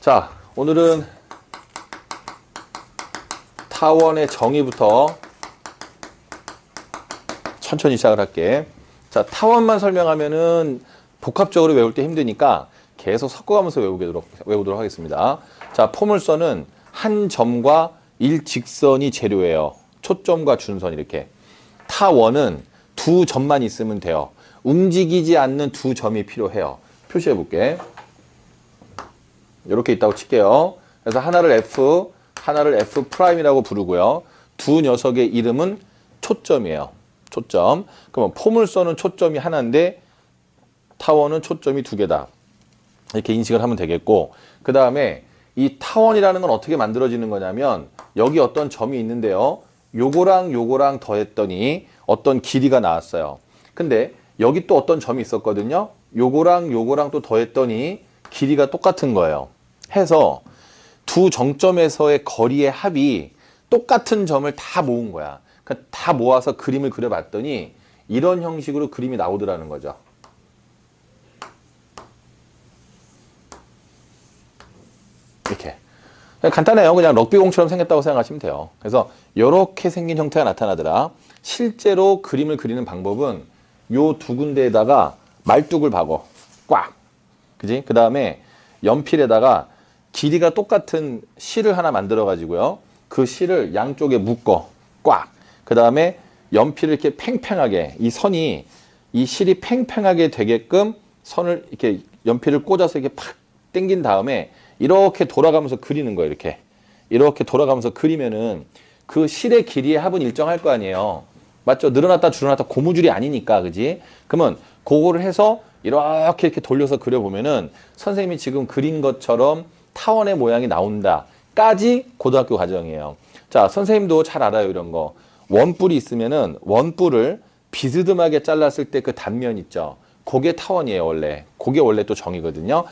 자, 오늘은 타원의 정의부터 천천히 시작을 할게. 자, 타원만 설명하면은 복합적으로 외울 때 힘드니까 계속 섞어가면서 외우도록 하겠습니다. 자, 포물선은 한 점과 일직선이 재료예요. 초점과 준선 이렇게. 타원은 두 점만 있으면 돼요. 움직이지 않는 두 점이 필요해요. 표시해 볼게. 이렇게 있다고 칠게요. 그래서 하나를 F, 하나를 F 프라임이라고 부르고요. 두 녀석의 이름은 초점이에요. 초점. 그러면 포물선은 초점이 하나인데 타원은 초점이 두 개다. 이렇게 인식을 하면 되겠고, 그 다음에 이 타원이라는 건 어떻게 만들어지는 거냐면 여기 어떤 점이 있는데요. 요거랑 요거랑 더했더니 어떤 길이가 나왔어요. 근데 여기 또 어떤 점이 있었거든요. 요거랑 요거랑 또 더했더니 길이가 똑같은 거예요. 해서 두 정점에서의 거리의 합이 똑같은 점을 다 모은 거야. 그러니까 다 모아서 그림을 그려봤더니 이런 형식으로 그림이 나오더라는 거죠. 이렇게. 간단해요. 그냥 럭비공처럼 생겼다고 생각하시면 돼요. 그래서 이렇게 생긴 형태가 나타나더라. 실제로 그림을 그리는 방법은 요 두 군데에다가 말뚝을 박어. 꽉. 그지? 그 다음에 연필에다가 길이가 똑같은 실을 하나 만들어 가지고요. 그 실을 양쪽에 묶어. 꽉. 그 다음에 연필을 이렇게 팽팽하게, 이 선이, 이 실이 팽팽하게 되게끔 선을 이렇게 연필을 꽂아서 이렇게 팍 당긴 다음에 이렇게 돌아가면서 그리는 거예요. 이렇게 돌아가면서 그리면은 그 실의 길이의 합은 일정할 거 아니에요. 맞죠? 늘어났다 줄어났다 고무줄이 아니니까, 그지? 그러면 그거를 해서 이렇게 돌려서 그려보면은 선생님이 지금 그린 것처럼 타원의 모양이 나온다까지 고등학교 과정이에요. 자, 선생님도 잘 알아요, 이런 거. 원뿔이 있으면은 원뿔을 비스듬하게 잘랐을 때 그 단면 있죠. 그게 타원이에요, 원래. 그게 원래 또 정의거든요.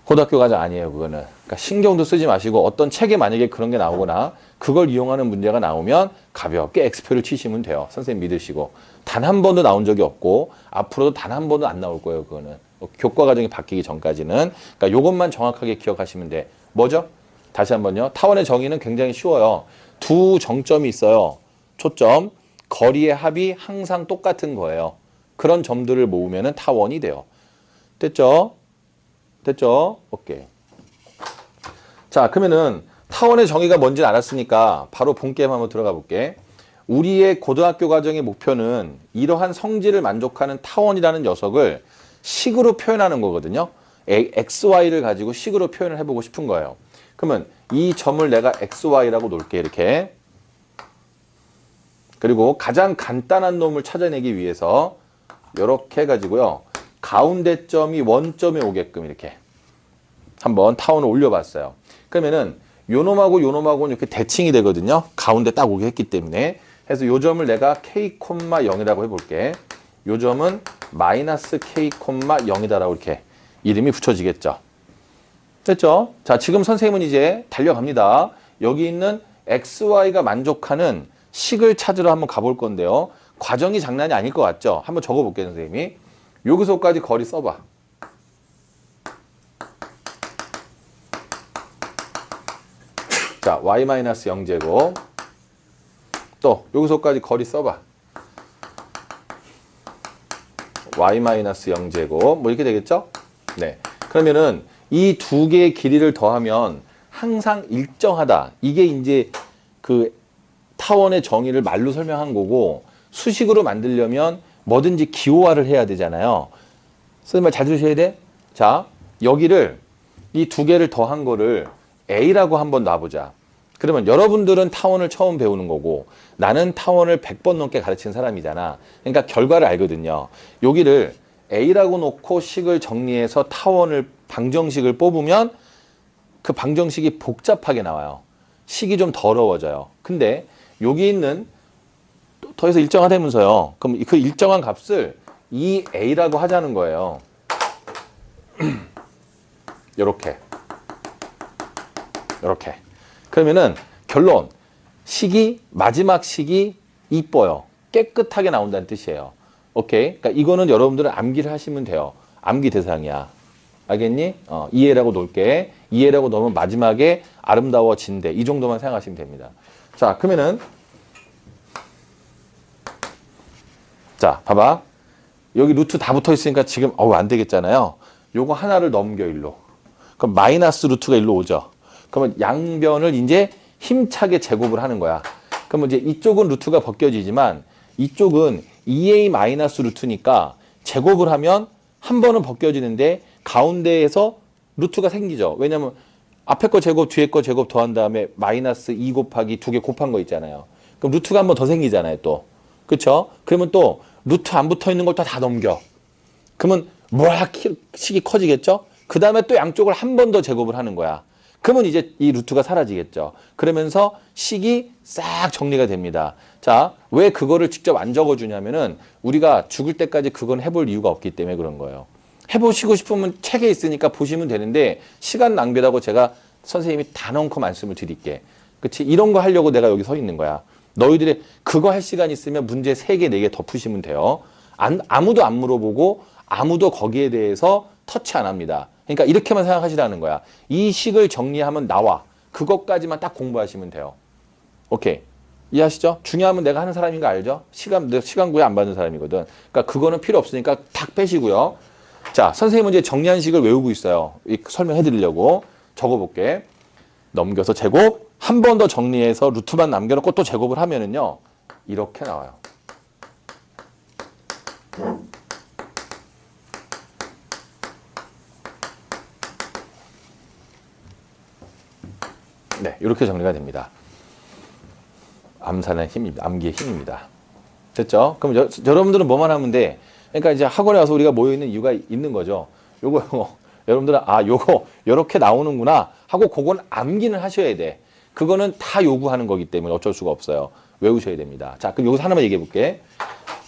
고등학교 과정 아니에요, 그거는. 그러니까 신경도 쓰지 마시고 어떤 책에 만약에 그런 게 나오거나 그걸 이용하는 문제가 나오면 가볍게 X표를 치시면 돼요. 선생님 믿으시고. 단 한 번도 나온 적이 없고 앞으로도 단 한 번도 안 나올 거예요, 그거는. 교과 과정이 바뀌기 전까지는. 그러니까 요것만 정확하게 기억하시면 돼. 뭐죠? 다시 한번요. 타원의 정의는 굉장히 쉬워요. 두 정점이 있어요. 초점. 거리의 합이 항상 똑같은 거예요. 그런 점들을 모으면 타원이 돼요. 됐죠? 됐죠? 오케이. 자, 그러면은 타원의 정의가 뭔지 알았으니까 바로 본 게임 한번 들어가 볼게. 우리의 고등학교 과정의 목표는 이러한 성질을 만족하는 타원이라는 녀석을 식으로 표현하는 거거든요. XY를 가지고 식으로 표현을 해보고 싶은 거예요. 그러면 이 점을 내가 XY라고 놓을게, 이렇게. 그리고 가장 간단한 놈을 찾아내기 위해서 이렇게 해가지고요. 가운데 점이 원점에 오게끔 이렇게 한번 타원을 올려봤어요. 그러면은 요 놈하고 요 놈하고는 이렇게 대칭이 되거든요. 가운데 딱 오게 했기 때문에. 그래서 요 점을 내가 K,0이라고 해볼게. 요 점은 마이너스 K,0이다라고 이렇게 이름이 붙여지겠죠. 됐죠? 자, 지금 선생님은 이제 달려갑니다. 여기 있는 XY가 만족하는 식을 찾으러 한번 가볼 건데요. 과정이 장난이 아닐 것 같죠? 한번 적어볼게요, 선생님이. 여기서까지 거리 써봐. 자, y-0제곱. 또 여기서까지 거리 써봐. y-0제곱. 뭐 이렇게 되겠죠? 네. 그러면은 이 두 개의 길이를 더하면 항상 일정하다. 이게 이제 그 타원의 정의를 말로 설명한 거고, 수식으로 만들려면 뭐든지 기호화를 해야 되잖아요. 선생님 말 잘 들으셔야 돼. 자, 여기를 이 두 개를 더한 거를 A라고 한번 놔보자. 그러면 여러분들은 타원을 처음 배우는 거고 나는 타원을 100번 넘게 가르친 사람이잖아. 그러니까 결과를 알거든요. 여기를 A라고 놓고 식을 정리해서 타원을 방정식을 뽑으면 그 방정식이 복잡하게 나와요. 식이 좀 더러워져요. 근데 여기 있는 더해서 일정하다면서요. 그럼 그 일정한 값을 2A라고 하자는 거예요. 요렇게. 그러면은 결론. 식이, 마지막 식이 이뻐요. 깨끗하게 나온다는 뜻이에요. 오케이? 그러니까 이거는 여러분들은 암기를 하시면 돼요. 암기 대상이야. 알겠니? 이해라고 놓을게. 이해라고 넣으면 마지막에 아름다워진대. 이 정도만 생각하시면 됩니다. 자, 그러면은 자, 봐봐. 여기 루트 다 붙어 있으니까 지금 안 되겠잖아요. 요거 하나를 넘겨 일로. 그럼 마이너스 루트가 일로 오죠. 그러면 양변을 이제 힘차게 제곱을 하는 거야. 그러면 이제 이쪽은 루트가 벗겨지지만 이쪽은 2a 마이너스 루트니까 제곱을 하면 한 번은 벗겨지는데 가운데에서 루트가 생기죠. 왜냐면 앞에 거 제곱, 뒤에 거 제곱 더한 다음에 마이너스 2 곱하기 2개 곱한 거 있잖아요. 그럼 루트가 한 번 더 생기잖아요, 또. 그쵸? 그러면 또 루트 안 붙어 있는 걸 또 다 넘겨. 그러면 식이 커지겠죠? 그 다음에 또 양쪽을 한 번 더 제곱을 하는 거야. 그러면 이제 이 루트가 사라지겠죠. 그러면서 식이 싹 정리가 됩니다. 자, 왜 그거를 직접 안 적어주냐면은 우리가 죽을 때까지 그건 해볼 이유가 없기 때문에 그런 거예요. 해보시고 싶으면 책에 있으니까 보시면 되는데 시간 낭비라고 제가 선생님이 단언코 말씀을 드릴게. 그치? 이런 거 하려고 내가 여기 서 있는 거야. 너희들이 그거 할 시간 있으면 문제 3개, 4개 더 푸시면 돼요. 아무도 안 물어보고 아무도 거기에 대해서 터치 안 합니다. 그러니까 이렇게만 생각하시라는 거야. 이 식을 정리하면 나와. 그것까지만 딱 공부하시면 돼요. 오케이. 이해하시죠? 중요하면 내가 하는 사람인 거 알죠? 시간 구애 안 받는 사람이거든. 그러니까 그거는 필요 없으니까 탁 빼시고요. 자, 선생님은 이제 정리한 식을 외우고 있어요. 설명해 드리려고. 적어볼게. 넘겨서 제곱. 한 번 더 정리해서 루트만 남겨놓고 또 제곱을 하면은요. 이렇게 나와요. 네, 이렇게 정리가 됩니다. 암산의 힘입니다. 암기의 힘입니다. 됐죠? 그럼 여러분들은 뭐만 하면 돼? 그러니까 이제 학원에 와서 우리가 모여있는 이유가 있는 거죠. 요거 여러분들은 요거 요렇게 나오는구나 하고 그건 암기는 하셔야 돼. 그거는 다 요구하는 거기 때문에 어쩔 수가 없어요. 외우셔야 됩니다. 자, 그럼 여기서 하나만 얘기해 볼게.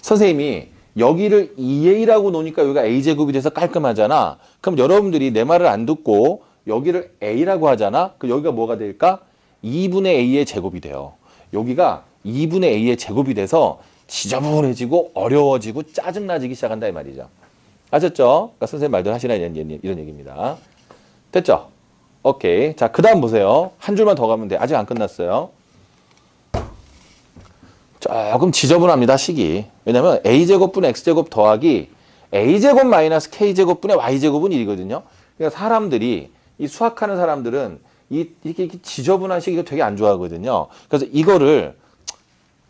선생님이 여기를 2a라고 놓으니까 여기가 a제곱이 돼서 깔끔하잖아. 그럼 여러분들이 내 말을 안 듣고 여기를 a라고 하잖아. 그럼 여기가 뭐가 될까? 2분의 a의 제곱이 돼요. 여기가 2분의 a의 제곱이 돼서 지저분해지고 어려워지고 짜증나지기 시작한다 이 말이죠. 아셨죠? 그러니까 선생님 말대로 하시라 이런 얘기입니다. 됐죠? 오케이. 자, 그 다음 보세요. 한 줄만 더 가면 돼. 아직 안 끝났어요. 조금 지저분합니다, 식이. 왜냐면 a제곱분의 x제곱 더하기 a제곱 마이너스 k제곱분의 y제곱은 1이거든요. 그러니까 사람들이, 이 수학하는 사람들은 이렇게 지저분한 식이 되게 안 좋아하거든요. 그래서 이거를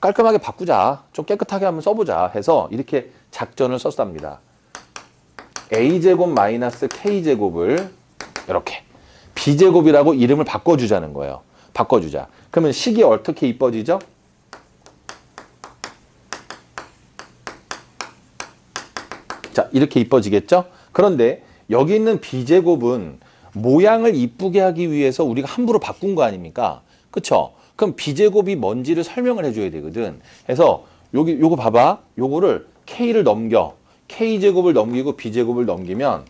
깔끔하게 바꾸자. 좀 깨끗하게 한번 써보자 해서 이렇게 작전을 썼답니다. a제곱 마이너스 k제곱을 이렇게 b제곱이라고 이름을 바꿔주자는 거예요. 바꿔주자. 그러면 식이 어떻게 이뻐지죠? 자, 이렇게 이뻐지겠죠? 그런데 여기 있는 b제곱은 모양을 이쁘게 하기 위해서 우리가 함부로 바꾼 거 아닙니까? 그쵸? 그럼 b제곱이 뭔지를 설명을 해줘야 되거든. 그래서 요거 봐봐. 요거를 k를 넘겨. k제곱을 넘기고 b제곱을 넘기면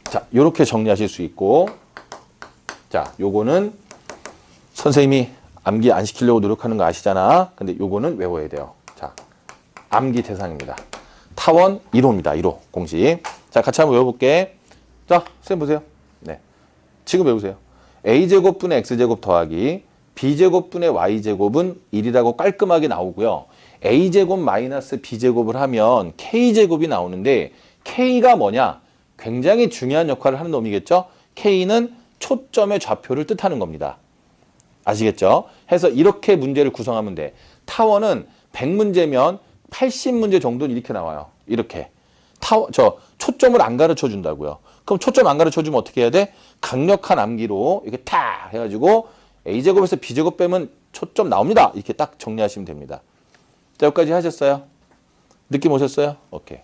자, 요렇게 정리하실 수 있고, 자, 요거는 선생님이 암기 안 시키려고 노력하는 거 아시잖아. 근데 요거는 외워야 돼요. 자, 암기 대상입니다. 타원 1호입니다. 1호 공식. 자, 같이 한번 외워볼게. 자, 선생님 보세요. 네, 지금 외우세요. a제곱분의 x제곱 더하기 b제곱분의 y제곱은 1이라고 깔끔하게 나오고요. a제곱 마이너스 b제곱을 하면 k제곱이 나오는데 k가 뭐냐? 굉장히 중요한 역할을 하는 놈이겠죠? k는 초점의 좌표를 뜻하는 겁니다. 아시겠죠? 해서 이렇게 문제를 구성하면 돼. 타원은 100문제면 80문제 정도는 이렇게 나와요. 이렇게. 초점을 안 가르쳐 준다고요. 그럼 초점 안 가르쳐 주면 어떻게 해야 돼? 강력한 암기로 이렇게 탁 해가지고 a제곱에서 b제곱 빼면 초점 나옵니다. 이렇게 딱 정리하시면 됩니다. 자, 여기까지 하셨어요? 느낌 오셨어요? 오케이.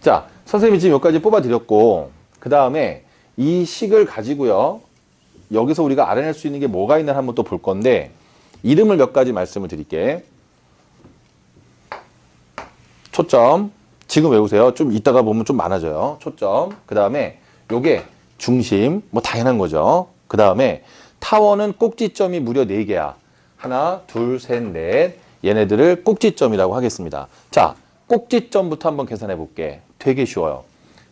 자, 선생님이 지금 여기까지 뽑아드렸고, 그 다음에 이 식을 가지고요, 여기서 우리가 알아낼 수 있는 게 뭐가 있나 한번 또 볼 건데, 이름을 몇 가지 말씀을 드릴게. 초점, 지금 외우세요. 좀 이따가 보면 좀 많아져요. 초점, 그 다음에 요게 중심, 뭐 당연한 거죠. 그 다음에 타원은 꼭지점이 무려 4개야. 하나, 둘, 셋, 넷. 얘네들을 꼭지점이라고 하겠습니다. 자, 꼭지점부터 한번 계산해 볼게. 되게 쉬워요.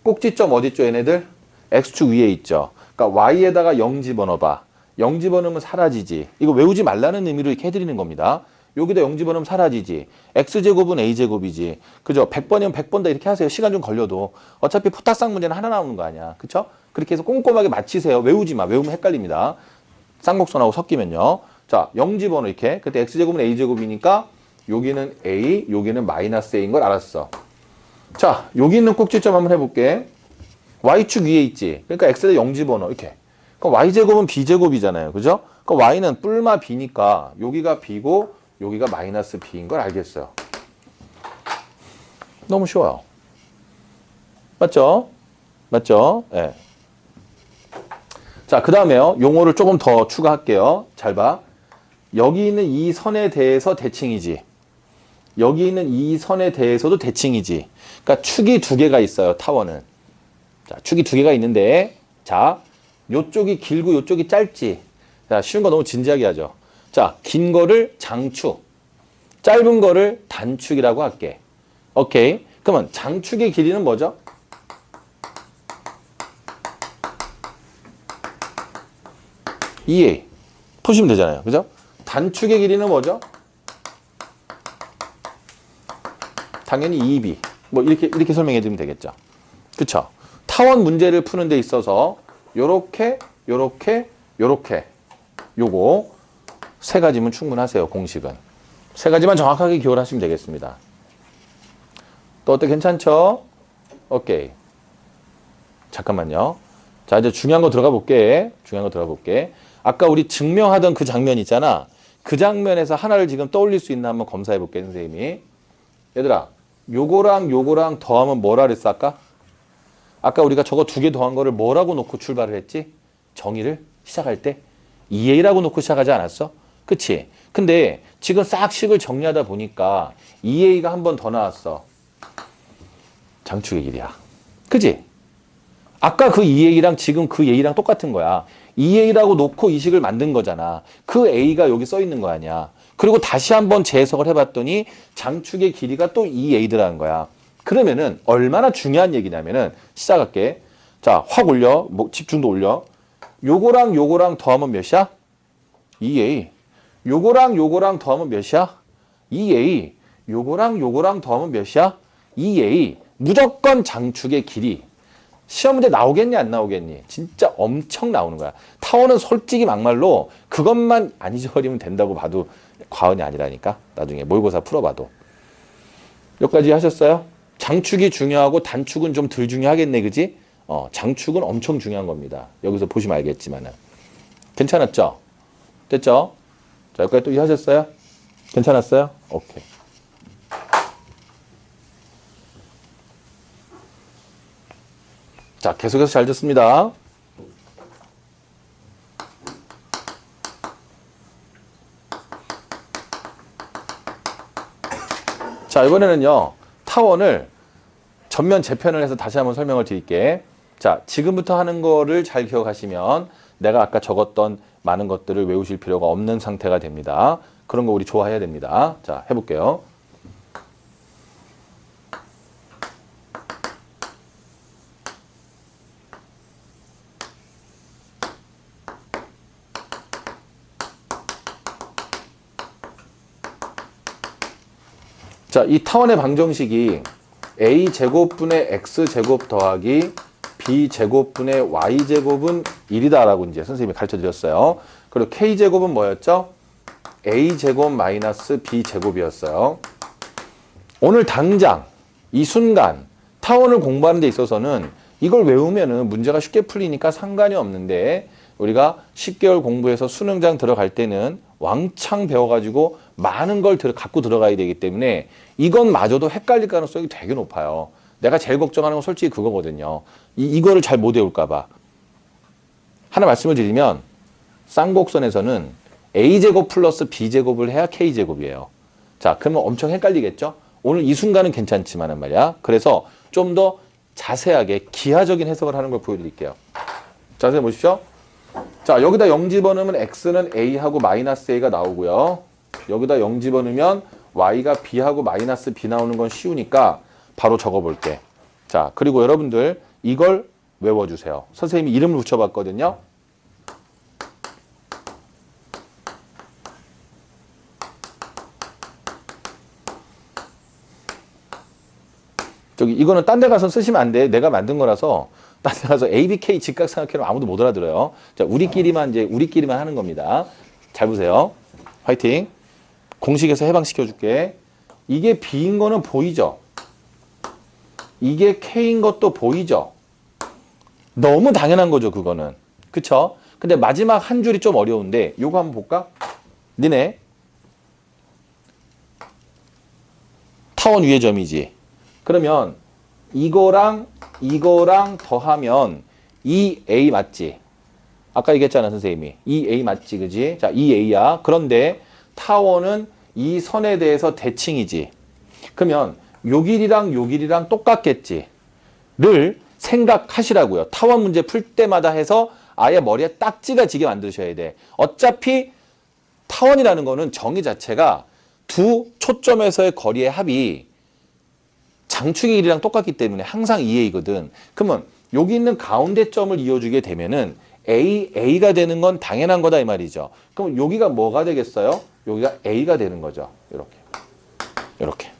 꼭지점 어디 있죠, 얘네들? x축 위에 있죠. 그러니까 y에다가 0 집어넣어봐. 0 집어넣으면 사라지지. 이거 외우지 말라는 의미로 이렇게 해드리는 겁니다. 여기다 0 집어넣으면 사라지지. x제곱은 a제곱이지. 그죠? 100번이면 100번 다 이렇게 하세요. 시간 좀 걸려도. 어차피 포타상 문제는 하나 나오는 거 아니야. 그쵸? 그렇게 해서 꼼꼼하게 맞히세요. 외우지 마. 외우면 헷갈립니다. 쌍곡선하고 섞이면요. 자, 0 집어넣어 이렇게. 그때 x제곱은 a제곱이니까 여기는 a, 여기는 마이너스 a인 걸 알았어. 자, 여기 있는 꼭지점 한번 해볼게. y축 위에 있지. 그러니까 x에다 0 집어넣어 이렇게. 그러니까 y제곱은 b제곱이잖아요. 그죠? 그러니까 y는 뿔마 b니까 여기가 b고 여기가 마이너스 b인 걸 알겠어요. 너무 쉬워요. 맞죠? 맞죠? 예. 네. 자, 그 다음에요. 용어를 조금 더 추가할게요. 잘 봐. 여기 있는 이 선에 대해서 대칭이지. 여기 있는 이 선에 대해서도 대칭이지. 그러니까 축이 두 개가 있어요. 타원은. 자, 축이 두 개가 있는데, 자, 요쪽이 길고 요쪽이 짧지. 자, 쉬운 거 너무 진지하게 하죠. 자, 긴 거를 장축, 짧은 거를 단축이라고 할게. 오케이. 그러면 장축의 길이는 뭐죠? EA. 푸시면 되잖아요. 그죠? 단축의 길이는 뭐죠? 당연히 EB. 뭐 이렇게 설명해 드리면 되겠죠. 그쵸? 타원 문제를 푸는 데 있어서 요렇게 요거 세 가지면 충분하세요. 공식은. 세 가지만 정확하게 기억하시면 되겠습니다. 또 어때? 괜찮죠? 오케이. 잠깐만요. 자, 이제 중요한 거 들어가 볼게. 아까 우리 증명하던 그 장면 있잖아. 그 장면에서 하나를 지금 떠올릴 수 있나 한번 검사해 볼게, 선생님이. 얘들아, 요거랑 더하면 뭐라 그랬어, 아까 우리가 저거 두 개 더한 거를 뭐라고 놓고 출발을 했지? 정의를 시작할 때 2a라고 놓고 시작하지 않았어? 그치? 근데 지금 싹 식을 정리하다 보니까 2a가 한 번 더 나왔어. 장축의 길이야. 그치? 아까 그 2a랑 지금 그 a랑 똑같은 거야. 2a라고 놓고 이 식을 만든 거잖아. 그 a가 여기 써 있는 거 아니야. 그리고 다시 한번 재해석을 해봤더니 장축의 길이가 또 2a더라는 거야. 그러면은 얼마나 중요한 얘기냐면은 시작할게. 자, 확 올려. 집중도 올려. 요거랑 더하면 몇이야? 2a. 요거랑 더하면 몇이야? 2a. 요거랑 더하면 몇이야? 2a. 무조건 장축의 길이. 시험 문제 나오겠니 안 나오겠니? 진짜 엄청 나오는 거야. 타원은 솔직히 막말로 그것만 안 잊어버리면 된다고 봐도 과언이 아니라니까. 나중에 모의고사 풀어봐도. 여기까지 하셨어요? 장축이 중요하고 단축은 좀 덜 중요하겠네, 그지? 장축은 엄청 중요한 겁니다. 여기서 보시면 알겠지만은. 괜찮았죠? 됐죠? 자, 여기까지 또 이해하셨어요? 괜찮았어요? 오케이. 자, 계속해서 잘 듣습니다. 자, 이번에는요, 타원을 전면 재편을 해서 다시 한번 설명을 드릴게. 자, 지금부터 하는 거를 잘 기억하시면 내가 아까 적었던 많은 것들을 외우실 필요가 없는 상태가 됩니다. 그런 거 우리 좋아해야 됩니다. 자, 해볼게요. 자, 이 타원의 방정식이 a제곱분의 x제곱 더하기 b제곱분의 y제곱은 1이다라고 이제 선생님이 가르쳐 드렸어요. 그리고 k제곱은 뭐였죠? a제곱 마이너스 b제곱이었어요. 오늘 당장 이 순간 타원을 공부하는 데 있어서는 이걸 외우면은 문제가 쉽게 풀리니까 상관이 없는데 우리가 10개월 공부해서 수능장 들어갈 때는 왕창 배워가지고 많은 걸 갖고 들어가야 되기 때문에 이것마저도 헷갈릴 가능성이 되게 높아요. 내가 제일 걱정하는 건 솔직히 그거거든요. 이거를 잘 못 외울까 봐. 하나 말씀을 드리면 쌍곡선에서는 a제곱 플러스 b제곱을 해야 k제곱이에요. 자, 그러면 엄청 헷갈리겠죠? 오늘 이 순간은 괜찮지만은 말이야. 그래서 좀 더 자세하게 기하적인 해석을 하는 걸 보여드릴게요. 자세히 보십시오. 자, 여기다 0 집어넣으면 x는 a하고 마이너스 a가 나오고요. 여기다 0 집어넣으면 y가 b하고 마이너스 b 나오는 건 쉬우니까 바로 적어볼게. 자, 그리고 여러분들 이걸 외워주세요. 선생님이 이름을 붙여봤거든요. 저기 이거는 딴 데 가서 쓰시면 안 돼. 내가 만든 거라서 딴 데 가서 ABK 직각삼각형은 아무도 못 알아들어요. 자, 우리끼리만 하는 겁니다. 잘 보세요. 화이팅. 공식에서 해방시켜 줄게. 이게 B인 거는 보이죠? 이게 K인 것도 보이죠? 너무 당연한 거죠, 그거는. 그쵸? 근데 마지막 한 줄이 좀 어려운데 요거 한번 볼까? 니네 타원 위의 점이지. 그러면 이거랑 더하면 2A 맞지? 아까 얘기했잖아, 선생님이. 2A 맞지, 그지? 자, 2A야. 그런데 타원은 이 선에 대해서 대칭이지. 그러면 요 길이랑 똑같겠지. 를 생각하시라고요. 타원 문제 풀 때마다 해서 아예 머리에 딱지가 지게 만드셔야 돼. 어차피 타원이라는 거는 정의 자체가 두 초점에서의 거리의 합이 장축의 길이랑 똑같기 때문에 항상 2A거든. 그러면 여기 있는 가운데 점을 이어주게 되면은 A가 되는 건 당연한 거다 이 말이죠. 그럼 여기가 뭐가 되겠어요? 여기가 A가 되는 거죠. 이렇게.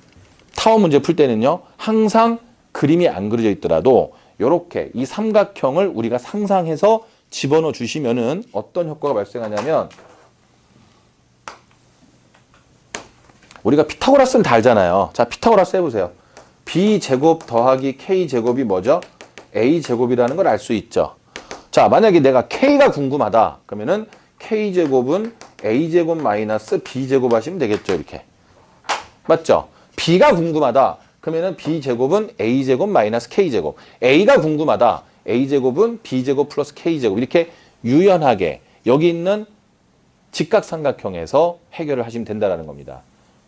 타원 문제 풀 때는요. 항상 그림이 안 그려져 있더라도 이렇게 이 삼각형을 우리가 상상해서 집어넣어 주시면은 어떤 효과가 발생하냐면 우리가 피타고라스는 다 알잖아요. 자, 피타고라스 해보세요. B제곱 더하기 K제곱이 뭐죠? A제곱이라는 걸 알 수 있죠. 자, 만약에 내가 K가 궁금하다. 그러면은 K제곱은 A제곱 마이너스 B제곱 하시면 되겠죠. 이렇게. 맞죠? B가 궁금하다. 그러면은 B제곱은 A제곱 마이너스 K제곱. A가 궁금하다. A제곱은 B제곱 플러스 K제곱. 이렇게 유연하게 여기 있는 직각삼각형에서 해결을 하시면 된다는 겁니다.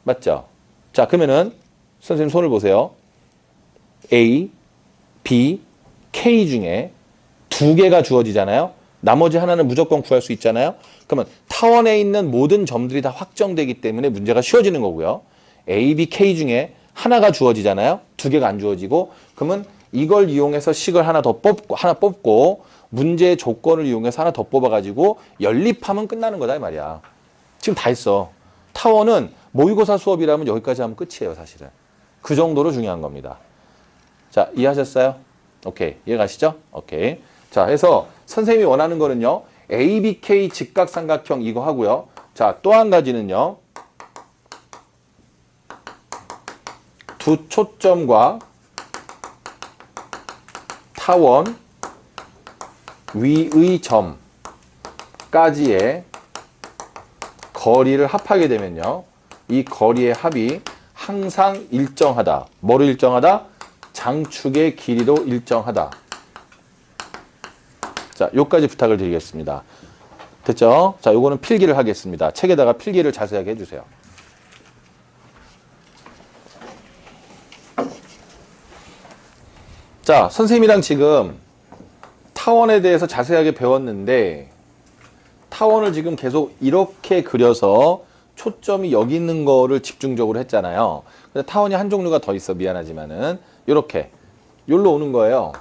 맞죠? 자, 그러면은 선생님 손을 보세요. A, B, K 중에 두 개가 주어지잖아요. 나머지 하나는 무조건 구할 수 있잖아요. 그러면 타원에 있는 모든 점들이 다 확정되기 때문에 문제가 쉬워지는 거고요. A, B, K 중에 하나가 주어지잖아요. 두 개가 안 주어지고 그러면 이걸 이용해서 식을 하나 뽑고 문제의 조건을 이용해서 하나 더 뽑아가지고 연립하면 끝나는 거다 이 말이야. 지금 다 했어. 타원은 모의고사 수업이라면 여기까지 하면 끝이에요, 사실은. 그 정도로 중요한 겁니다. 자, 이해하셨어요? 오케이. 이해가시죠? 오케이. 자, 해서 선생님이 원하는 거는요. ABK 직각삼각형 이거 하고요. 자, 또 한 가지는요. 두 초점과 타원 위의 점까지의 거리를 합하게 되면요. 이 거리의 합이 항상 일정하다. 뭐로 일정하다? 장축의 길이로 일정하다. 자, 요까지 부탁을 드리겠습니다. 됐죠? 자, 요거는 필기를 하겠습니다. 책에다가 필기를 자세하게 해주세요. 자, 선생님이랑 지금 타원에 대해서 자세하게 배웠는데 타원을 지금 계속 이렇게 그려서 초점이 여기 있는 거를 집중적으로 했잖아요. 근데 타원이 한 종류가 더 있어. 미안하지만은 이렇게 여기로 오는 거예요.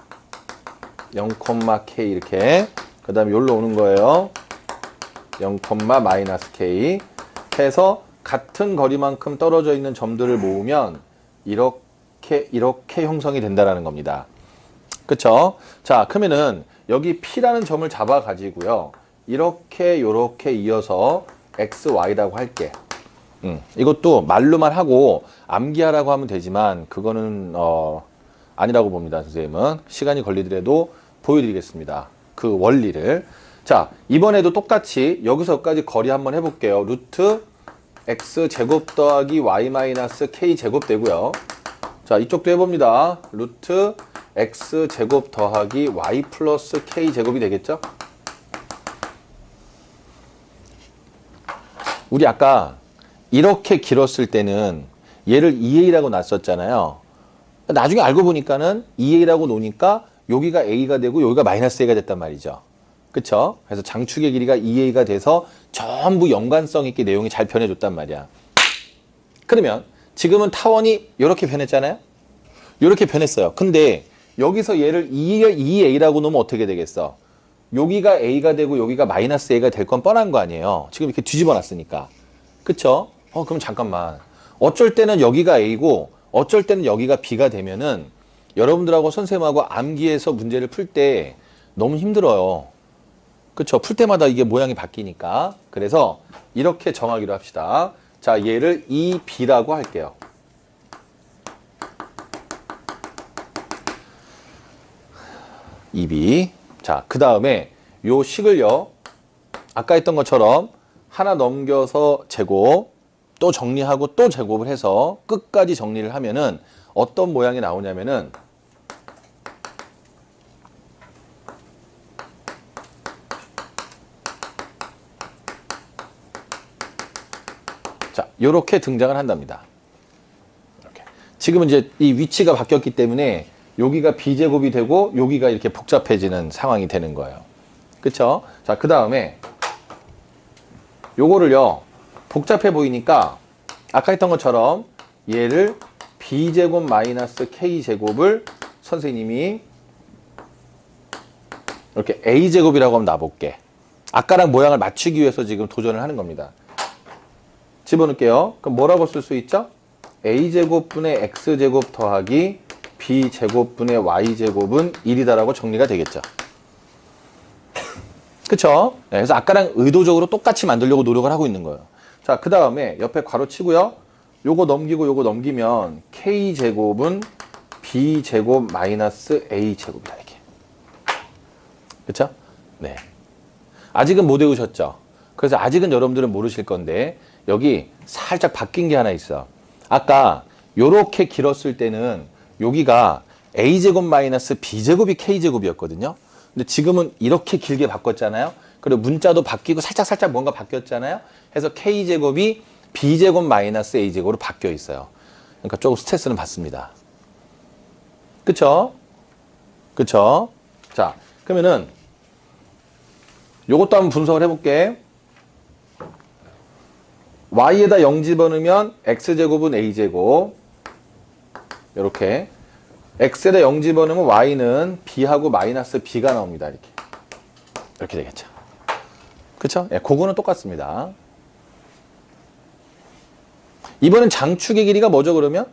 0,K 이렇게. 그 다음에 여기로 오는 거예요. 0, 마이너스 K 해서 같은 거리만큼 떨어져 있는 점들을 모으면 이렇게 형성이 된다는 겁니다. 그쵸? 자, 그러면은 여기 P라는 점을 잡아 가지고요. 이렇게 이어서 X, Y라고 할게. 이것도 말로만 하고 암기하라고 하면 되지만 그거는 아니라고 봅니다. 선생님은. 시간이 걸리더라도 보여드리겠습니다. 그 원리를. 자, 이번에도 똑같이 여기서까지 거리 한번 해볼게요. 루트 X제곱 더하기 Y 마이너스 K제곱 되고요. 자, 이쪽도 해봅니다. 루트 X제곱 더하기 Y 플러스 K제곱이 되겠죠? 우리 아까 이렇게 길었을 때는 얘를 2A라고 놨었잖아요. 나중에 알고 보니까는 2A라고 놓으니까 여기가 A가 되고 여기가 마이너스 A가 됐단 말이죠. 그쵸? 그래서 장축의 길이가 2a가 돼서 전부 연관성 있게 내용이 잘 변해줬단 말이야. 그러면 지금은 타원이 이렇게 변했잖아요? 이렇게 변했어요. 근데 여기서 얘를 2a라고 놓으면 어떻게 되겠어? 여기가 a가 되고 여기가 마이너스 a가 될 건 뻔한 거 아니에요? 지금 이렇게 뒤집어 놨으니까. 그쵸? 그럼 잠깐만. 어쩔 때는 여기가 a고 어쩔 때는 여기가 b가 되면은 여러분들하고 선생님하고 암기해서 문제를 풀 때 너무 힘들어요. 그쵸? 풀 때마다 이게 모양이 바뀌니까. 그래서 이렇게 정하기로 합시다. 자, 얘를 2b라고 할게요. EB. 자, 그 다음에 요 식을요. 아까 했던 것처럼 하나 넘겨서 제곱, 또 정리하고 또 제곱을 해서 끝까지 정리를 하면은 어떤 모양이 나오냐면은 자, 요렇게 등장을 한답니다. 이렇게. 지금은 이제 이 위치가 바뀌었기 때문에 여기가 b제곱이 되고 여기가 이렇게 복잡해지는 상황이 되는 거예요. 그쵸? 자, 그 다음에 요거를요, 복잡해 보이니까 아까 했던 것처럼 얘를 b제곱 마이너스 k제곱을 선생님이 이렇게 a제곱이라고 한번 놔볼게. 아까랑 모양을 맞추기 위해서 지금 도전을 하는 겁니다. 집어넣을게요. 그럼 뭐라고 쓸 수 있죠? a제곱분의 x제곱 더하기 b제곱분의 y제곱은 1이다라고 정리가 되겠죠. 그쵸? 네, 그래서 아까랑 의도적으로 똑같이 만들려고 노력을 하고 있는 거예요. 자, 그 다음에 옆에 괄호 치고요. 요거 넘기고 요거 넘기면 k제곱은 b제곱 마이너스 a제곱이다, 이렇게. 그쵸? 네. 아직은 못 외우셨죠? 그래서 아직은 여러분들은 모르실 건데 여기 살짝 바뀐 게 하나 있어. 아까 요렇게 길었을 때는 여기가 a제곱 마이너스 b제곱이 k제곱이었거든요. 근데 지금은 이렇게 길게 바꿨잖아요. 그리고 문자도 바뀌고 살짝 뭔가 바뀌었잖아요. 해서 k제곱이 b제곱 마이너스 a제곱으로 바뀌어 있어요. 그러니까 조금 스트레스는 받습니다. 그쵸? 그쵸? 자, 그러면은 요것도 한번 분석을 해볼게. y에다 0 집어넣으면 x제곱은 a제곱. 이렇게. x에다 0 집어넣으면 y는 b하고 마이너스 b가 나옵니다. 이렇게. 이렇게 되겠죠. 그쵸? 예, 그거는 똑같습니다. 이번엔 장축의 길이가 뭐죠, 그러면?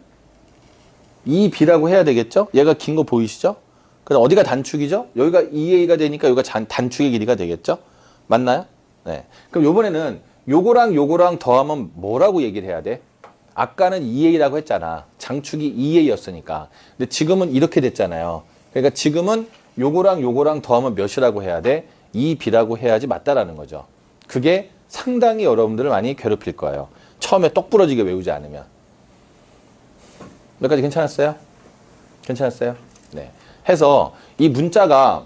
2b라고 해야 되겠죠? 얘가 긴 거 보이시죠? 그래서 어디가 단축이죠? 여기가 2a가 되니까 여기가 단축의 길이가 되겠죠? 맞나요? 네. 그럼 요번에는 요거랑 더하면 뭐라고 얘기를 해야 돼? 아까는 2a라고 했잖아. 장축이 2a였으니까. 근데 지금은 이렇게 됐잖아요. 그러니까 지금은 요거랑 더하면 몇이라고 해야 돼? 2b라고 해야지 맞다라는 거죠. 그게 상당히 여러분들을 많이 괴롭힐 거예요. 처음에 똑 부러지게 외우지 않으면. 몇 가지 괜찮았어요? 괜찮았어요? 네. 해서 이 문자가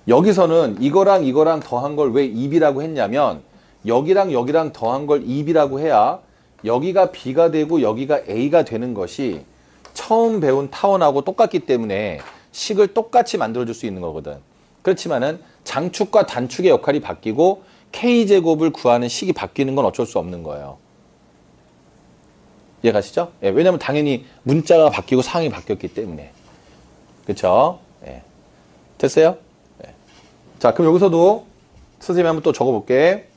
여기서는 이거랑 더한 걸 왜 2b라고 했냐면 여기랑 더한 걸 2b라고 해야 여기가 b가 되고 여기가 a가 되는 것이 처음 배운 타원하고 똑같기 때문에 식을 똑같이 만들어줄 수 있는 거거든. 그렇지만은 장축과 단축의 역할이 바뀌고 k제곱을 구하는 식이 바뀌는 건 어쩔 수 없는 거예요. 이해가시죠? 예, 왜냐면 당연히 문자가 바뀌고 상황이 바뀌었기 때문에. 그쵸? 예. 됐어요? 예. 자, 그럼 여기서도 선생님이 한번 또 적어볼게.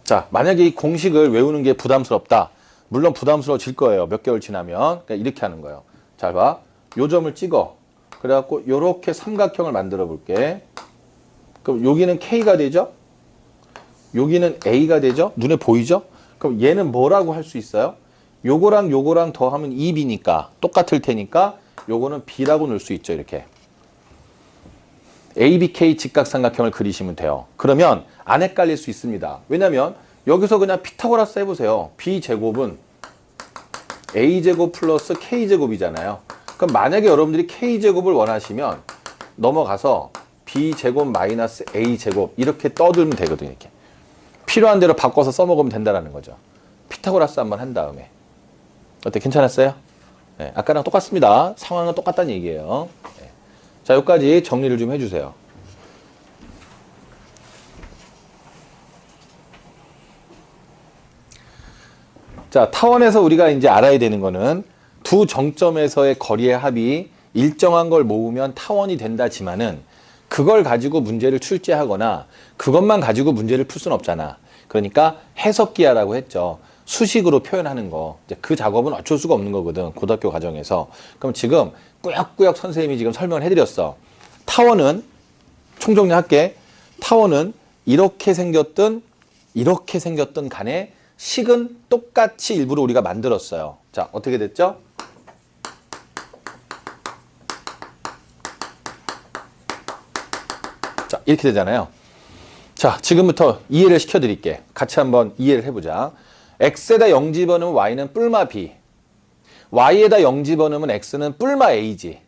자, 만약에 이 공식을 외우는 게 부담스럽다. 물론 부담스러워질 거예요. 몇 개월 지나면. 그러니까 이렇게 하는 거예요. 잘 봐. 요 점을 찍어. 그래갖고 요렇게 삼각형을 만들어 볼게. 그럼 여기는 K가 되죠? 여기는 A가 되죠? 눈에 보이죠? 그럼 얘는 뭐라고 할 수 있어요? 요거랑 더하면 2B니까 똑같을 테니까 요거는 B라고 넣을 수 있죠. 이렇게. ABK 직각삼각형을 그리시면 돼요. 그러면 안 헷갈릴 수 있습니다. 왜냐면 여기서 그냥 피타고라스 해보세요. B제곱은 A제곱 플러스 K제곱이잖아요. 그럼 만약에 여러분들이 K제곱을 원하시면 넘어가서 B제곱 마이너스 A제곱 이렇게 떠들면 되거든요. 이렇게. 필요한 대로 바꿔서 써먹으면 된다는 거죠. 피타고라스 한번 한 다음에. 어때? 괜찮았어요? 예, 아까랑 똑같습니다. 상황은 똑같다는 얘기예요. 예. 자, 여기까지 정리를 좀 해주세요. 자, 타원에서 우리가 이제 알아야 되는 거는 두 정점에서의 거리의 합이 일정한 걸 모으면 타원이 된다지만은 그걸 가지고 문제를 출제하거나 그것만 가지고 문제를 풀 수는 없잖아. 그러니까 해석기하라고 했죠. 수식으로 표현하는 거. 이제 그 작업은 어쩔 수가 없는 거거든. 고등학교 과정에서. 그럼 지금 꾸역꾸역 선생님이 지금 설명을 해드렸어. 타원은 총정리할게. 타원은 이렇게 생겼든 간에 식은 똑같이 일부러 우리가 만들었어요. 자, 어떻게 됐죠? 자, 이렇게 되잖아요. 자, 지금부터 이해를 시켜드릴게. 같이 한번 이해를 해보자. x에다 0 집어넣으면 y는 뿔마 b. y에다 0 집어넣으면 x는 뿔마 a지.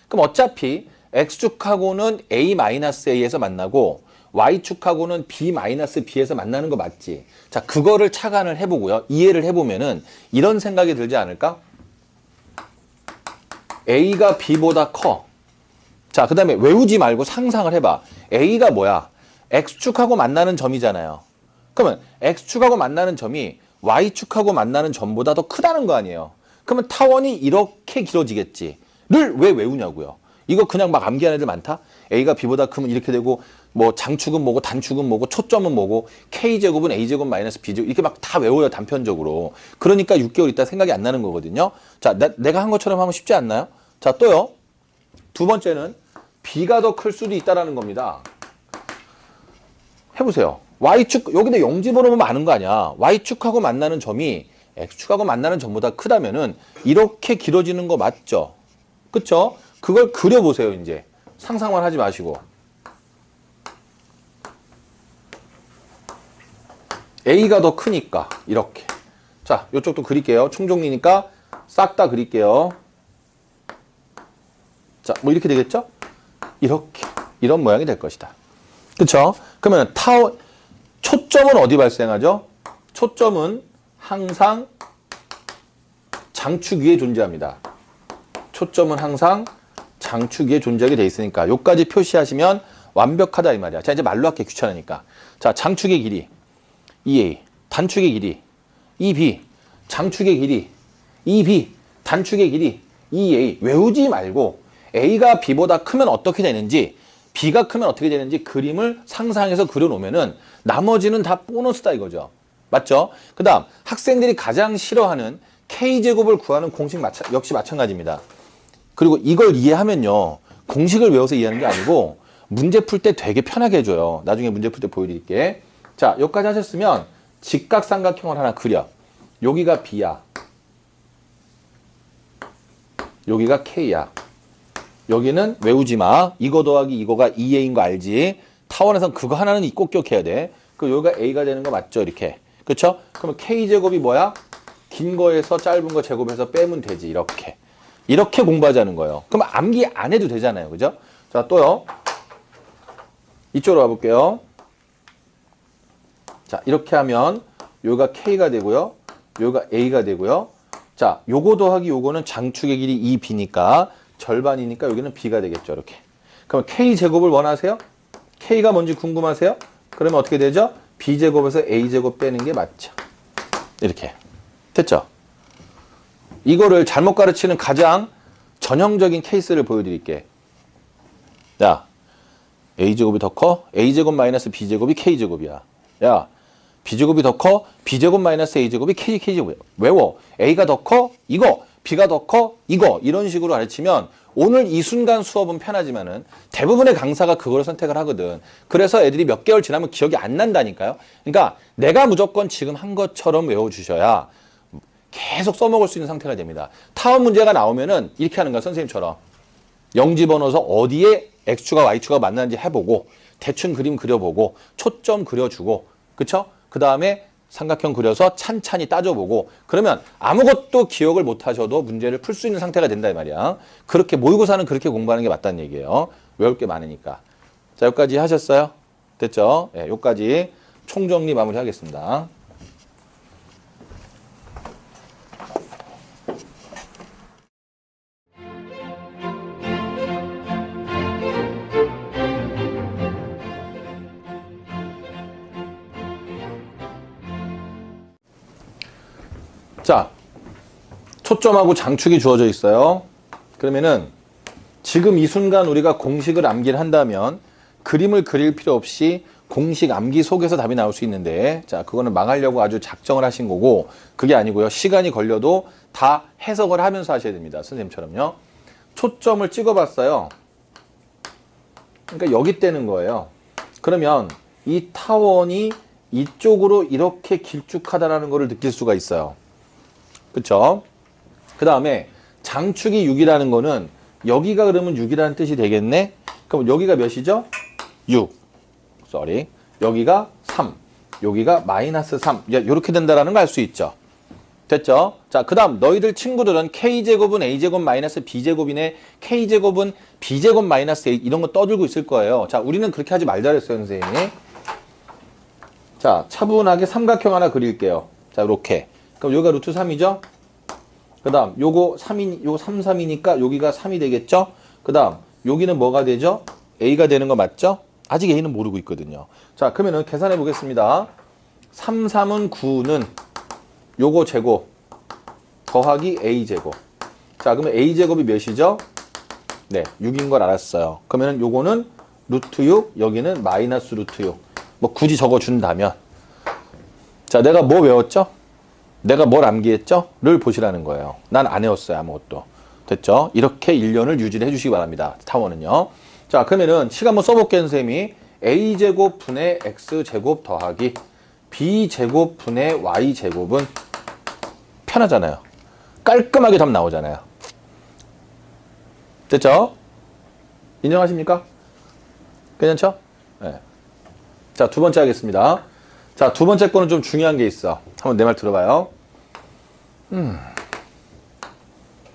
그럼 어차피 x축하고는 a-a에서 만나고 y축하고는 b-b에서 만나는 거 맞지? 자, 그거를 착안을 해보고요. 이해를 해보면은 이런 생각이 들지 않을까? a가 b보다 커. 자, 그 다음에 외우지 말고 상상을 해봐. a가 뭐야? x축하고 만나는 점이잖아요. 그러면 x축하고 만나는 점이 y축하고 만나는 점보다 더 크다는 거 아니에요. 그러면 타원이 이렇게 길어지겠지. 를 왜 외우냐고요. 이거 그냥 막 암기하는 애들 많다? a가 b보다 크면 이렇게 되고 뭐 장축은 뭐고 단축은 뭐고 초점은 뭐고 k제곱은 a제곱 마이너스 b제곱 이렇게 막 다 외워요. 단편적으로. 그러니까 6개월 있다 생각이 안 나는 거거든요. 자, 내가 한 것처럼 하면 쉽지 않나요? 자, 또요. 두 번째는 b가 더 클 수도 있다는 겁니다. 해보세요. y축, 여기다 0 집어넣으면 많은 거 아니야. y축하고 만나는 점이 x축하고 만나는 점보다 크다면은 이렇게 길어지는 거 맞죠? 그쵸? 그걸 그려보세요, 이제. 상상만 하지 마시고. a가 더 크니까, 이렇게. 자, 이쪽도 그릴게요. 총정리니까 싹 다 그릴게요. 자, 뭐 이렇게 되겠죠? 이렇게. 이런 모양이 될 것이다. 그쵸? 그러면 초점은 어디 발생하죠? 초점은 항상 장축 위에 존재합니다. 초점은 항상 장축 위에 존재하게 돼 있으니까 요까지 표시하시면 완벽하다 이 말이야. 자, 이제 말로 할게 귀찮으니까. 자, 장축의 길이 2a, 단축의 길이 2b, 장축의 길이 2b, 단축의 길이 2a. 외우지 말고 a가 b보다 크면 어떻게 되는지 b가 크면 어떻게 되는지 그림을 상상해서 그려놓으면은 나머지는 다 보너스다 이거죠. 맞죠? 그 다음 학생들이 가장 싫어하는 k제곱을 구하는 공식 역시 마찬가지입니다. 그리고 이걸 이해하면요. 공식을 외워서 이해하는 게 아니고 문제 풀 때 되게 편하게 해줘요. 나중에 문제 풀 때 보여드릴게. 자, 여기까지 하셨으면 직각삼각형을 하나 그려. 여기가 b야. 여기가 k야. 여기는 외우지 마. 이거 더하기 이거가 2a인 거 알지? 타원에선 그거 하나는 꼭 기억해야 돼. 그 여기가 a가 되는 거 맞죠? 이렇게. 그쵸? 그러면 k제곱이 뭐야? 긴 거에서 짧은 거 제곱해서 빼면 되지. 이렇게. 이렇게 공부하자는 거예요. 그럼 암기 안 해도 되잖아요. 그죠? 자, 또요. 이쪽으로 와볼게요. 자, 이렇게 하면 여기가 k가 되고요. 여기가 a가 되고요. 자, 요거 더하기 요거는 장축의 길이 2b니까 절반이니까 여기는 b가 되겠죠. 이렇게. 그럼 k제곱을 원하세요? k가 뭔지 궁금하세요? 그러면 어떻게 되죠? b제곱에서 a제곱 빼는 게 맞죠. 이렇게. 됐죠? 이거를 잘못 가르치는 가장 전형적인 케이스를 보여드릴게. 야, a제곱이 더 커? a제곱 마이너스 b제곱이 k제곱이야. 야, b제곱이 더 커? b제곱 마이너스 a제곱이 k제곱이야. 외워. a가 더 커? 이거. b가 더 커? 이거. 이런 식으로 가르치면 오늘 이 순간 수업은 편하지만은 대부분의 강사가 그걸 선택을 하거든. 그래서 애들이 몇 개월 지나면 기억이 안 난다니까요. 그러니까 내가 무조건 지금 한 것처럼 외워주셔야 계속 써먹을 수 있는 상태가 됩니다. 타원 문제가 나오면은 이렇게 하는 거야. 선생님처럼. 0 집어넣어서 어디에 x축과 y축가 만나는지 해보고 대충 그림 그려보고 초점 그려주고 그쵸? 그 다음에 삼각형 그려서 찬찬히 따져보고 그러면 아무것도 기억을 못 하셔도 문제를 풀 수 있는 상태가 된다 이 말이야. 그렇게 모의고사는 그렇게 공부하는 게 맞다는 얘기예요. 외울 게 많으니까. 자, 여기까지 하셨어요? 됐죠? 네, 여기까지 총정리 마무리하겠습니다. 자, 초점하고 장축이 주어져 있어요. 그러면은 지금 이 순간 우리가 공식을 암기를 한다면 그림을 그릴 필요 없이 공식 암기 속에서 답이 나올 수 있는데, 자, 그거는 망하려고 아주 작정을 하신 거고, 그게 아니고요. 시간이 걸려도 다 해석을 하면서 하셔야 됩니다. 선생님처럼요. 초점을 찍어봤어요. 그러니까 여기 떼는 거예요. 그러면 이 타원이 이쪽으로 이렇게 길쭉하다라는 것을 느낄 수가 있어요. 그쵸? 그 다음에 장축이 6이라는 거는 여기가 그러면 6이라는 뜻이 되겠네? 그럼 여기가 몇이죠? 6. 여기가 3. 여기가 마이너스 3. 이렇게 된다라는 걸 알 수 있죠. 됐죠? 자, 그 다음 너희들 친구들은 K제곱은 A제곱 마이너스 B제곱이네. K제곱은 B제곱 마이너스 A 이런 거 떠들고 있을 거예요. 자, 우리는 그렇게 하지 말자 그랬어요, 선생님이. 자, 차분하게 삼각형 하나 그릴게요. 자, 이렇게. 그럼 여기가 루트 3이죠? 그 다음 요거 3이, 요거 3, 3이니까 여기가 3이 되겠죠? 그 다음 여기는 뭐가 되죠? A가 되는 거 맞죠? 아직 A는 모르고 있거든요. 자, 그러면은 계산해 보겠습니다. 3, 3은 9는 요거 제곱 더하기 A제곱. 자, 그러면 A제곱이 몇이죠? 네, 6인 걸 알았어요. 그러면 요거는 루트 6, 여기는 마이너스 루트 6. 뭐 굳이 적어준다면. 자, 내가 뭐 외웠죠? 내가 뭘 암기했죠? 를 보시라는 거예요. 난 안 외웠어요, 아무것도. 됐죠? 이렇게 1년을 유지를 해주시기 바랍니다. 타원은요. 자, 그러면은 시간 한번 써볼게요, 선생님이. A제곱 분의 X제곱 더하기 B제곱 분의 Y제곱은 편하잖아요. 깔끔하게 답 나오잖아요. 됐죠? 인정하십니까? 괜찮죠? 네. 자, 두 번째 하겠습니다. 자, 두 번째 거는 좀 중요한 게 있어. 한번 내 말 들어봐요.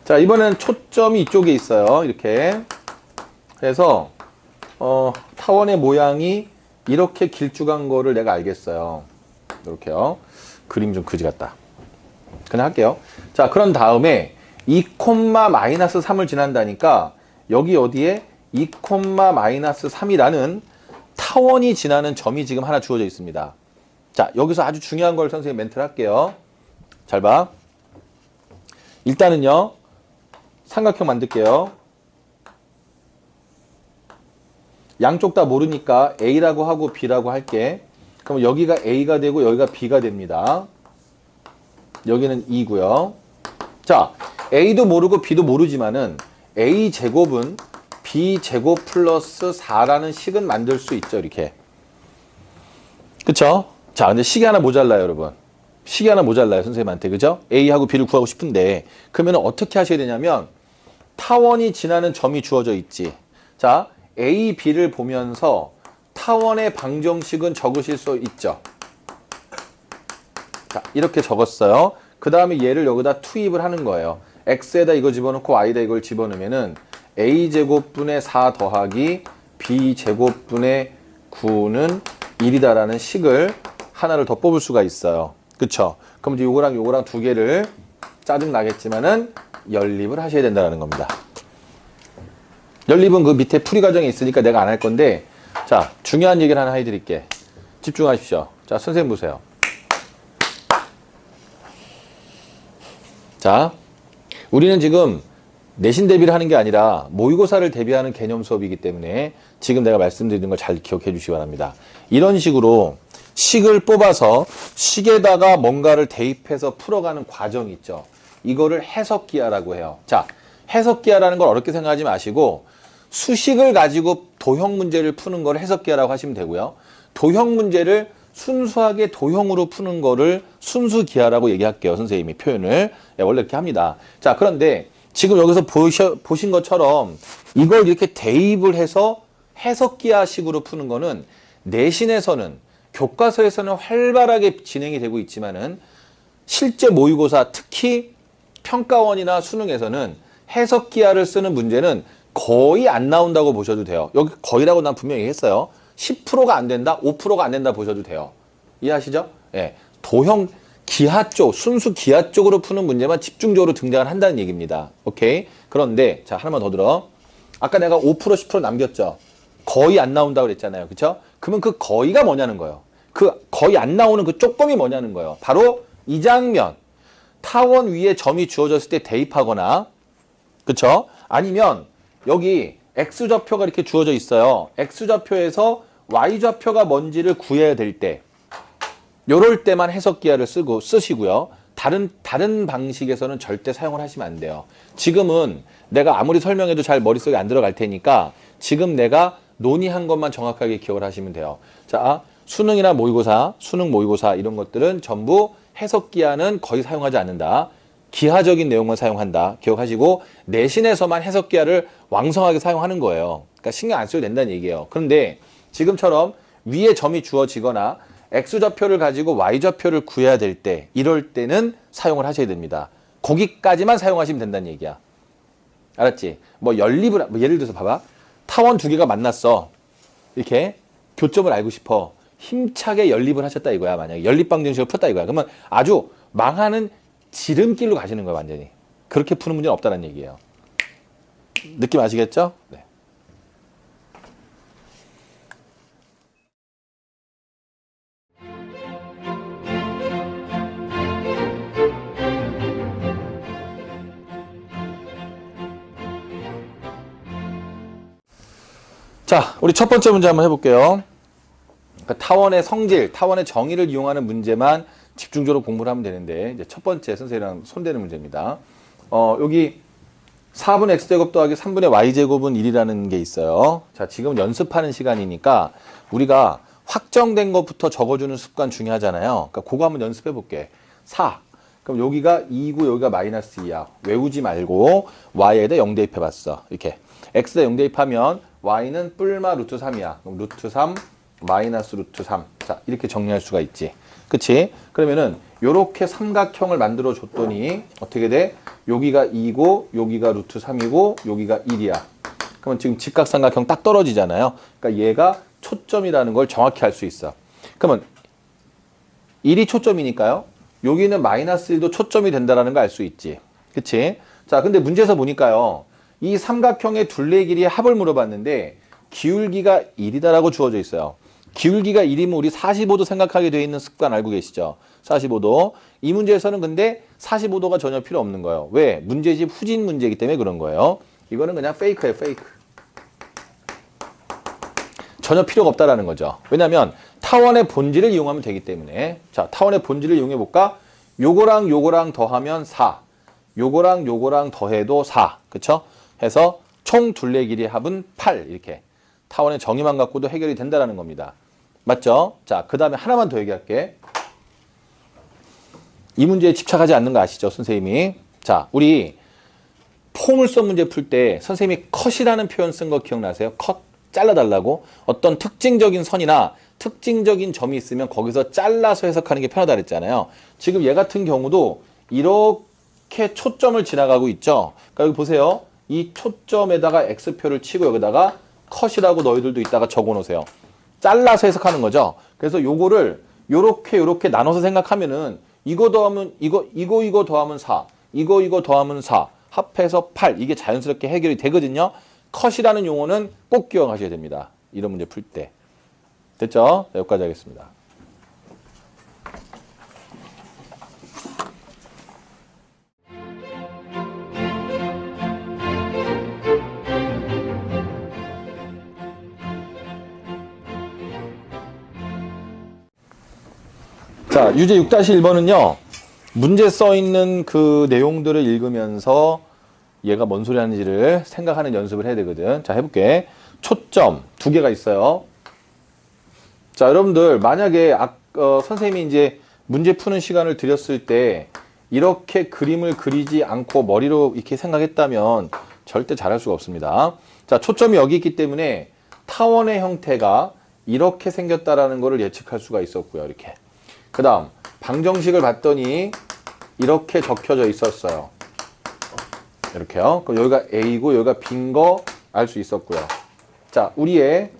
자, 이번엔 초점이 이쪽에 있어요. 이렇게. 그래서 타원의 모양이 이렇게 길쭉한 거를 내가 알겠어요. 이렇게요. 그림 좀 그지 같다. 그냥 할게요. 자, 그런 다음에 2, 마이너스 3을 지난다니까 여기 어디에 2, 마이너스 3이라는 타원이 지나는 점이 지금 하나 주어져 있습니다. 자, 여기서 아주 중요한 걸 선생님 멘트를 할게요. 잘 봐. 일단은요, 삼각형 만들게요. 양쪽 다 모르니까 A라고 하고 B라고 할게. 그럼 여기가 A가 되고 여기가 B가 됩니다. 여기는 2고요. 자, A도 모르고 B도 모르지만은 A제곱은 B제곱 플러스 4라는 식은 만들 수 있죠, 이렇게. 그쵸? 자, 근데 식이 하나 모자라요, 여러분. 식이 하나 모자라요, 선생님한테. 그죠? A하고 B를 구하고 싶은데, 그러면 어떻게 하셔야 되냐면, 타원이 지나는 점이 주어져 있지. 자, A, B를 보면서 타원의 방정식은 적으실 수 있죠. 자, 이렇게 적었어요. 그 다음에 얘를 여기다 투입을 하는 거예요. X에다 이거 집어넣고 Y에다 이걸 집어넣으면은 A제곱분의 4 더하기 B제곱분의 9는 1이다라는 식을 하나를 더 뽑을 수가 있어요. 그쵸? 그럼 이제 요거랑 요거랑 두 개를 짜증 나겠지만은 연립을 하셔야 된다는 겁니다. 연립은 그 밑에 풀이 과정에 있으니까 내가 안 할 건데, 자, 중요한 얘기를 하나 해드릴게. 집중하십시오. 자, 선생님 보세요. 자, 우리는 지금 내신 대비를 하는 게 아니라 모의고사를 대비하는 개념 수업이기 때문에 지금 내가 말씀드리는 걸 잘 기억해 주시기 바랍니다. 이런 식으로 식을 뽑아서 식에다가 뭔가를 대입해서 풀어가는 과정이 있죠. 이거를 해석기하라고 해요. 자, 해석기하라는 걸 어렵게 생각하지 마시고 수식을 가지고 도형 문제를 푸는 걸 해석기하라고 하시면 되고요. 도형 문제를 순수하게 도형으로 푸는 거를 순수기하라고 얘기할게요. 선생님이 표현을. 네, 원래 이렇게 합니다. 자, 그런데 지금 여기서 보신 것처럼 이걸 이렇게 대입을 해서 해석기하식으로 푸는 거는 내신에서는 교과서에서는 활발하게 진행이 되고 있지만은 실제 모의고사 특히 평가원이나 수능에서는 해석기하를 쓰는 문제는 거의 안 나온다고 보셔도 돼요. 여기 거의라고 난 분명히 했어요. 10%가 안 된다, 5%가 안 된다 보셔도 돼요. 이해하시죠? 예. 도형 기하 쪽, 순수 기하 쪽으로 푸는 문제만 집중적으로 등장을 한다는 얘기입니다. 오케이? 그런데 자, 하나만 더 들어. 아까 내가 5%, 10% 남겼죠? 거의 안 나온다고 그랬잖아요. 그쵸? 그러면 그 거의가 뭐냐는 거예요. 그 거의 안 나오는 그 조금이 뭐냐는 거예요. 바로 이 장면. 타원 위에 점이 주어졌을 때 대입하거나, 그쵸? 아니면 여기 x좌표가 이렇게 주어져 있어요. x좌표에서 y좌표가 뭔지를 구해야 될 때, 요럴 때만 해석기하를 쓰시고요. 다른 방식에서는 절대 사용을 하시면 안 돼요. 지금은 내가 아무리 설명해도 잘 머릿속에 안 들어갈 테니까 지금 내가 논의한 것만 정확하게 기억을 하시면 돼요. 자, 수능이나 모의고사, 수능 모의고사 이런 것들은 전부 해석기하는 거의 사용하지 않는다. 기하적인 내용만 사용한다. 기억하시고 내신에서만 해석기하를 왕성하게 사용하는 거예요. 그러니까 신경 안 써도 된다는 얘기예요. 그런데 지금처럼 위에 점이 주어지거나 x좌표를 가지고 y좌표를 구해야 될 때, 이럴 때는 사용을 하셔야 됩니다. 거기까지만 사용하시면 된다는 얘기야. 알았지? 뭐 연립을, 뭐 예를 들어서 봐봐. 타원 두 개가 만났어. 이렇게 교점을 알고 싶어. 힘차게 연립을 하셨다 이거야. 만약에 연립방정식을 풀었다 이거야. 그러면 아주 망하는 지름길로 가시는 거야, 완전히. 그렇게 푸는 문제는 없다는 얘기예요. 느낌 아시겠죠? 네. 자, 우리 첫 번째 문제 한번 해볼게요. 그러니까 타원의 성질, 타원의 정의를 이용하는 문제만 집중적으로 공부를 하면 되는데, 이제 첫 번째 선생님이랑 손대는 문제입니다. 여기 4분의 x제곱 더하기 3분의 y제곱은 1이라는 게 있어요. 자, 지금 연습하는 시간이니까 우리가 확정된 것부터 적어주는 습관 중요하잖아요. 그러니까 그거 한번 연습해 볼게. 4. 그럼 여기가 2고 여기가 마이너스 2야. 외우지 말고 y에다 0 대입해 봤어. 이렇게. x에다 0 대입하면 y는 뿔마 루트 3이야. 그럼 루트 3 마이너스 루트 3. 자, 이렇게 정리할 수가 있지. 그치? 그러면은 요렇게 삼각형을 만들어 줬더니 어떻게 돼? 여기가 2고 여기가 루트 3이고 여기가 1이야. 그러면 지금 직각삼각형 딱 떨어지잖아요. 그러니까 얘가 초점이라는 걸 정확히 알 수 있어. 그러면 1이 초점이니까요. 여기는 마이너스 1도 초점이 된다는 걸 알 수 있지. 그치? 자, 근데 문제에서 보니까요. 이 삼각형의 둘레 길이의 합을 물어봤는데 기울기가 1이다라고 주어져 있어요. 기울기가 1이면 우리 45도 생각하게 되어 있는 습관 알고 계시죠? 45도. 이 문제에서는 근데 45도가 전혀 필요 없는 거예요. 왜? 문제집 후진 문제이기 때문에 그런 거예요. 이거는 그냥 페이크예요, 페이크. 전혀 필요가 없다라는 거죠. 왜냐하면 타원의 본질을 이용하면 되기 때문에. 자, 타원의 본질을 이용해 볼까? 요거랑 요거랑 더하면 4. 요거랑 요거랑 더해도 4. 그쵸? 해서 총 둘레 길이의 합은 8. 이렇게. 타원의 정의만 갖고도 해결이 된다는 겁니다. 맞죠? 자, 그 다음에 하나만 더 얘기할게. 이 문제에 집착하지 않는 거 아시죠? 선생님이. 자, 우리 포물선 문제 풀 때 선생님이 컷이라는 표현 쓴 거 기억나세요? 컷? 잘라달라고? 어떤 특징적인 선이나 특징적인 점이 있으면 거기서 잘라서 해석하는 게 편하다 그랬잖아요. 지금 얘 같은 경우도 이렇게 초점을 지나가고 있죠. 그러니까 여기 보세요. 이 초점에다가 X표를 치고 여기다가 컷이라고 너희들도 이따가 적어 놓으세요. 잘라서 해석하는 거죠. 그래서 요거를 요렇게 나눠서 생각하면은 이거 더하면 이거 더하면 4. 이거 더하면 4. 합해서 8. 이게 자연스럽게 해결이 되거든요. 컷이라는 용어는 꼭 기억하셔야 됩니다. 이런 문제 풀 때. 됐죠? 자, 여기까지 하겠습니다. 자, 유제 6-1번은요. 문제 써 있는 그 내용들을 읽으면서 얘가 뭔 소리 하는지를 생각하는 연습을 해야 되거든. 자, 해볼게. 초점 두 개가 있어요. 자, 여러분들 만약에 선생님이 이제 문제 푸는 시간을 드렸을 때 이렇게 그림을 그리지 않고 머리로 이렇게 생각했다면 절대 잘할 수가 없습니다. 자, 초점이 여기 있기 때문에 타원의 형태가 이렇게 생겼다라는 것을 예측할 수가 있었고요. 이렇게. 그 다음 방정식을 봤더니 이렇게 적혀져 있었어요. 이렇게요. 그럼 여기가 A고 여기가 B인 거 알 수 있었고요. 자, 우리의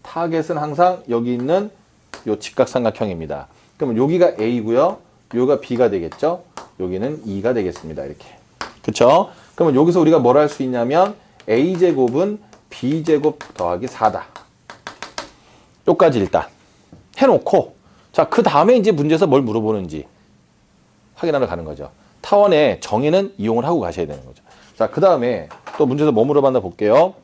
타겟은 항상 여기 있는 요 직각삼각형입니다. 그러면 여기가 A고요. 여기가 B가 되겠죠. 여기는 2가 되겠습니다. 이렇게. 그쵸? 그러면 여기서 우리가 뭘 할 수 있냐면 A제곱은 B제곱 더하기 4다. 요까지 일단 해놓고 자, 그 다음에 이제 문제에서 뭘 물어보는지 확인하러 가는 거죠. 타원의 정의는 이용을 하고 가셔야 되는 거죠. 자, 그 다음에 또 문제에서 뭐 물어봤나 볼게요.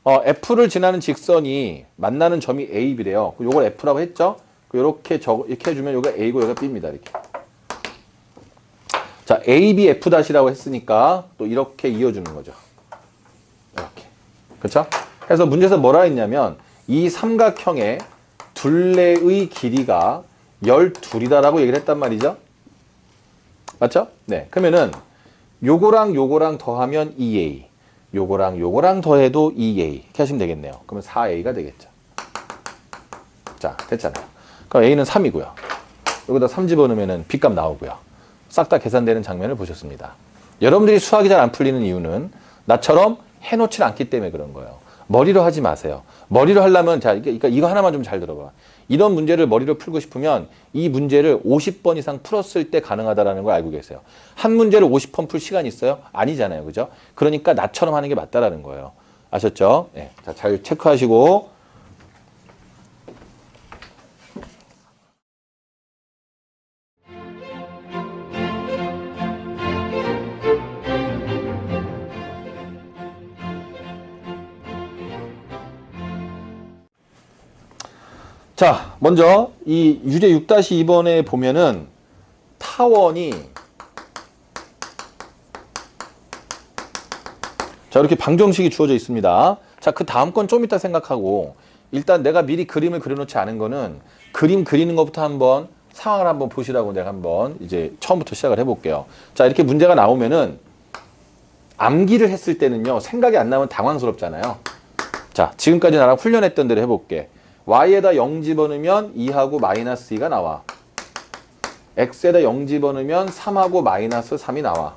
F를 지나는 직선이 만나는 점이 A, B래요. 요걸 F라고 했죠? 이렇게 이렇게 해주면 여기가 A고 여기가 B입니다. 이렇게. 자, A, B, F' 했으니까 또 이렇게 이어주는 거죠. 이렇게. 그렇죠? 그래서 문제에서 뭐라 했냐면 이 삼각형의 둘레의 길이가 12이다라고 얘기를 했단 말이죠. 맞죠? 네. 그러면은 요거랑 요거랑 더하면 2A. 요거랑 요거랑 더해도 2A. 이렇게 하시면 되겠네요. 그러면 4A가 되겠죠. 자, 됐잖아요. 그럼 A는 3이고요. 여기다 3 집어넣으면 B값 나오고요. 싹 다 계산되는 장면을 보셨습니다. 여러분들이 수학이 잘 안 풀리는 이유는 나처럼 해놓질 않기 때문에 그런 거예요. 머리로 하지 마세요. 머리로 하려면, 자, 그러니까 이거 하나만 좀 잘 들어봐. 이런 문제를 머리로 풀고 싶으면 이 문제를 50번 이상 풀었을 때 가능하다는 걸 알고 계세요. 한 문제를 50번 풀 시간이 있어요? 아니잖아요. 그죠? 그러니까 나처럼 하는 게 맞다라는 거예요. 아셨죠? 네. 자, 잘 체크하시고. 자, 먼저 이 유제 6-2번에 보면은 타원이 자, 이렇게 방정식이 주어져 있습니다. 자, 그 다음 건 좀 이따 생각하고 일단 내가 미리 그림을 그려놓지 않은 거는 그림 그리는 것부터 한번 상황을 한번 보시라고 내가 한번 이제 처음부터 시작을 해볼게요. 자, 이렇게 문제가 나오면은 암기를 했을 때는요, 생각이 안 나면 당황스럽잖아요. 자, 지금까지 나랑 훈련했던 대로 해볼게. y에다 0 집어넣으면 2하고 마이너스 2가 나와. x에다 0 집어넣으면 3하고 마이너스 3이 나와.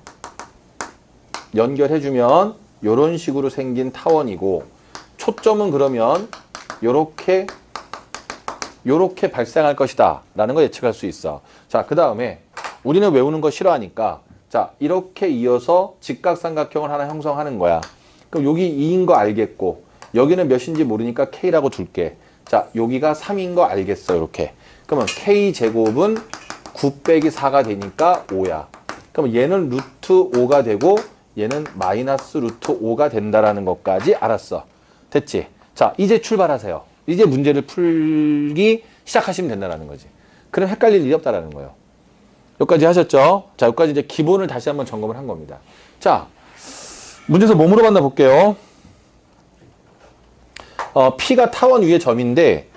연결해주면 이런 식으로 생긴 타원이고, 초점은 그러면 요렇게 발생할 것이다 라는 걸 예측할 수 있어. 자, 그 다음에 우리는 외우는 거 싫어하니까 자, 이렇게 이어서 직각삼각형을 하나 형성하는 거야. 그럼 여기 2인 거 알겠고 여기는 몇인지 모르니까 K라고 둘게. 자, 여기가 3인 거 알겠어. 이렇게. 그러면 K제곱은 9 빼기 4가 되니까 5야. 그럼 얘는 루트 5가 되고 얘는 마이너스 루트 5가 된다라는 것까지 알았어. 됐지? 자, 이제 출발하세요. 이제 문제를 풀기 시작하시면 된다는 거지. 그럼 헷갈릴 일이 없다라는 거예요. 여기까지 하셨죠? 자, 여기까지 이제 기본을 다시 한번 점검을 한 겁니다. 자, 문제에서 뭐 물어봤나 볼게요. P가 타원 위의 점인데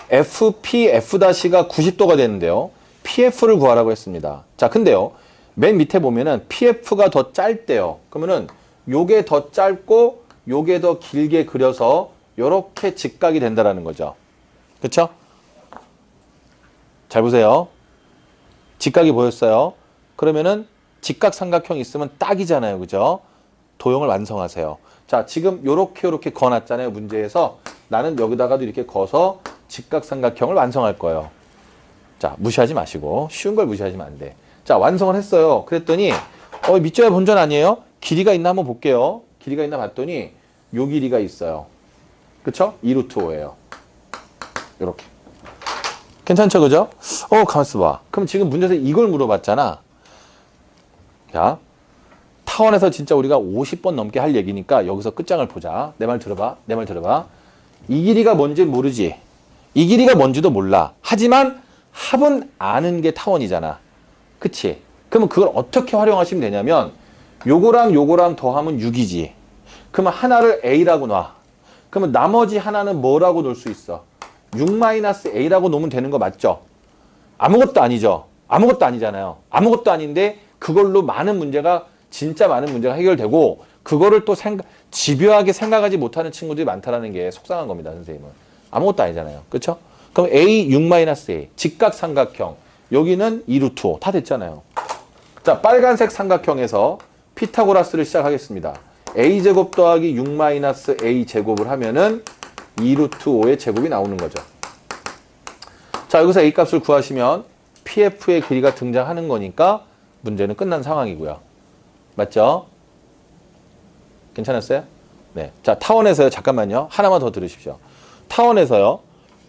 FP, F'가 90도가 되는데요. PF를 구하라고 했습니다. 자, 근데요. 맨 밑에 보면은 PF가 더 짧대요. 그러면은 요게 더 짧고 요게 더 길게 그려서 요렇게 직각이 된다라는 거죠. 그쵸? 잘 보세요. 직각이 보였어요. 그러면은 직각삼각형이 있으면 딱이잖아요. 그죠? 도형을 완성하세요. 자, 지금 요렇게 그어놨잖아요. 문제에서 나는 여기다가도 이렇게 그어서 직각삼각형을 완성할 거예요. 자, 무시하지 마시고 쉬운 걸 무시하시면 안 돼. 자, 완성을 했어요. 그랬더니 밑줄의 본전 아니에요? 길이가 있나 한번 볼게요. 길이가 있나 봤더니 요 길이가 있어요. 그쵸? 2루트 5예요. 요렇게. 괜찮죠? 그죠? 가만있어 봐. 그럼 지금 문제에서 이걸 물어봤잖아. 자, 타원에서 진짜 우리가 50번 넘게 할 얘기니까 여기서 끝장을 보자. 내 말 들어봐. 내 말 들어봐. 이 길이가 뭔지 모르지. 이 길이가 뭔지도 몰라. 하지만 합은 아는 게 타원이잖아. 그치? 그러면 그걸 어떻게 활용하시면 되냐면 요거랑 요거랑 더하면 6이지. 그러면 하나를 A라고 놔. 그러면 나머지 하나는 뭐라고 놓을 수 있어? 6-A라고 놓으면 되는 거 맞죠? 아무것도 아니죠. 아무것도 아니잖아요. 아무것도 아닌데 그걸로 진짜 많은 문제가 해결되고 그거를 또 집요하게 생각하지 못하는 친구들이 많다는 게 속상한 겁니다. 선생님은. 아무것도 아니잖아요. 그렇죠? 그럼 A 6-A 직각삼각형 여기는 2루트 5 다 됐잖아요. 자, 빨간색 삼각형에서 피타고라스를 시작하겠습니다. A제곱 더하기 6-A 제곱을 하면은 2루트 5의 제곱이 나오는 거죠. 자, 여기서 A 값을 구하시면 PF의 길이가 등장하는 거니까 문제는 끝난 상황이고요. 맞죠? 괜찮았어요? 네. 자, 타원에서요. 잠깐만요. 하나만 더 들으십시오. 타원에서요.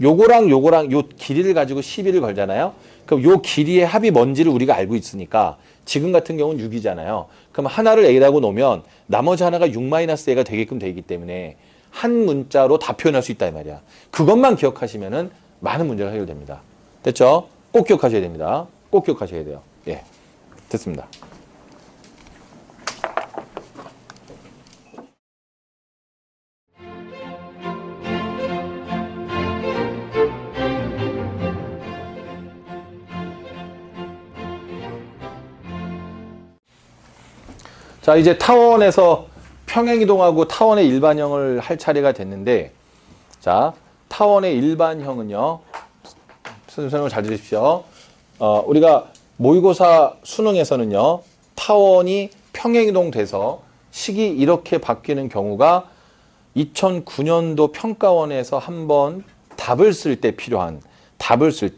요거랑 요거랑 요 길이를 가지고 시비를 걸잖아요. 그럼 요 길이의 합이 뭔지를 우리가 알고 있으니까 지금 같은 경우는 6이잖아요. 그럼 하나를 A라고 놓으면 나머지 하나가 6-A가 되게끔 되기 때문에 한 문자로 다 표현할 수 있다 이 말이야. 그것만 기억하시면은 많은 문제가 해결됩니다. 됐죠? 꼭 기억하셔야 됩니다. 꼭 기억하셔야 돼요. 예, 됐습니다. 자, 이제 타원에서 평행이동하고 타원의 일반형을 할 차례가 됐는데, 자, 타원의 일반형은요, 설명 잘 들으십시오. 우리가 모의고사 수능에서는요, 타원이 평행이동돼서 식이 이렇게 바뀌는 경우가 2009년도 평가원에서 한번 답을 쓸 때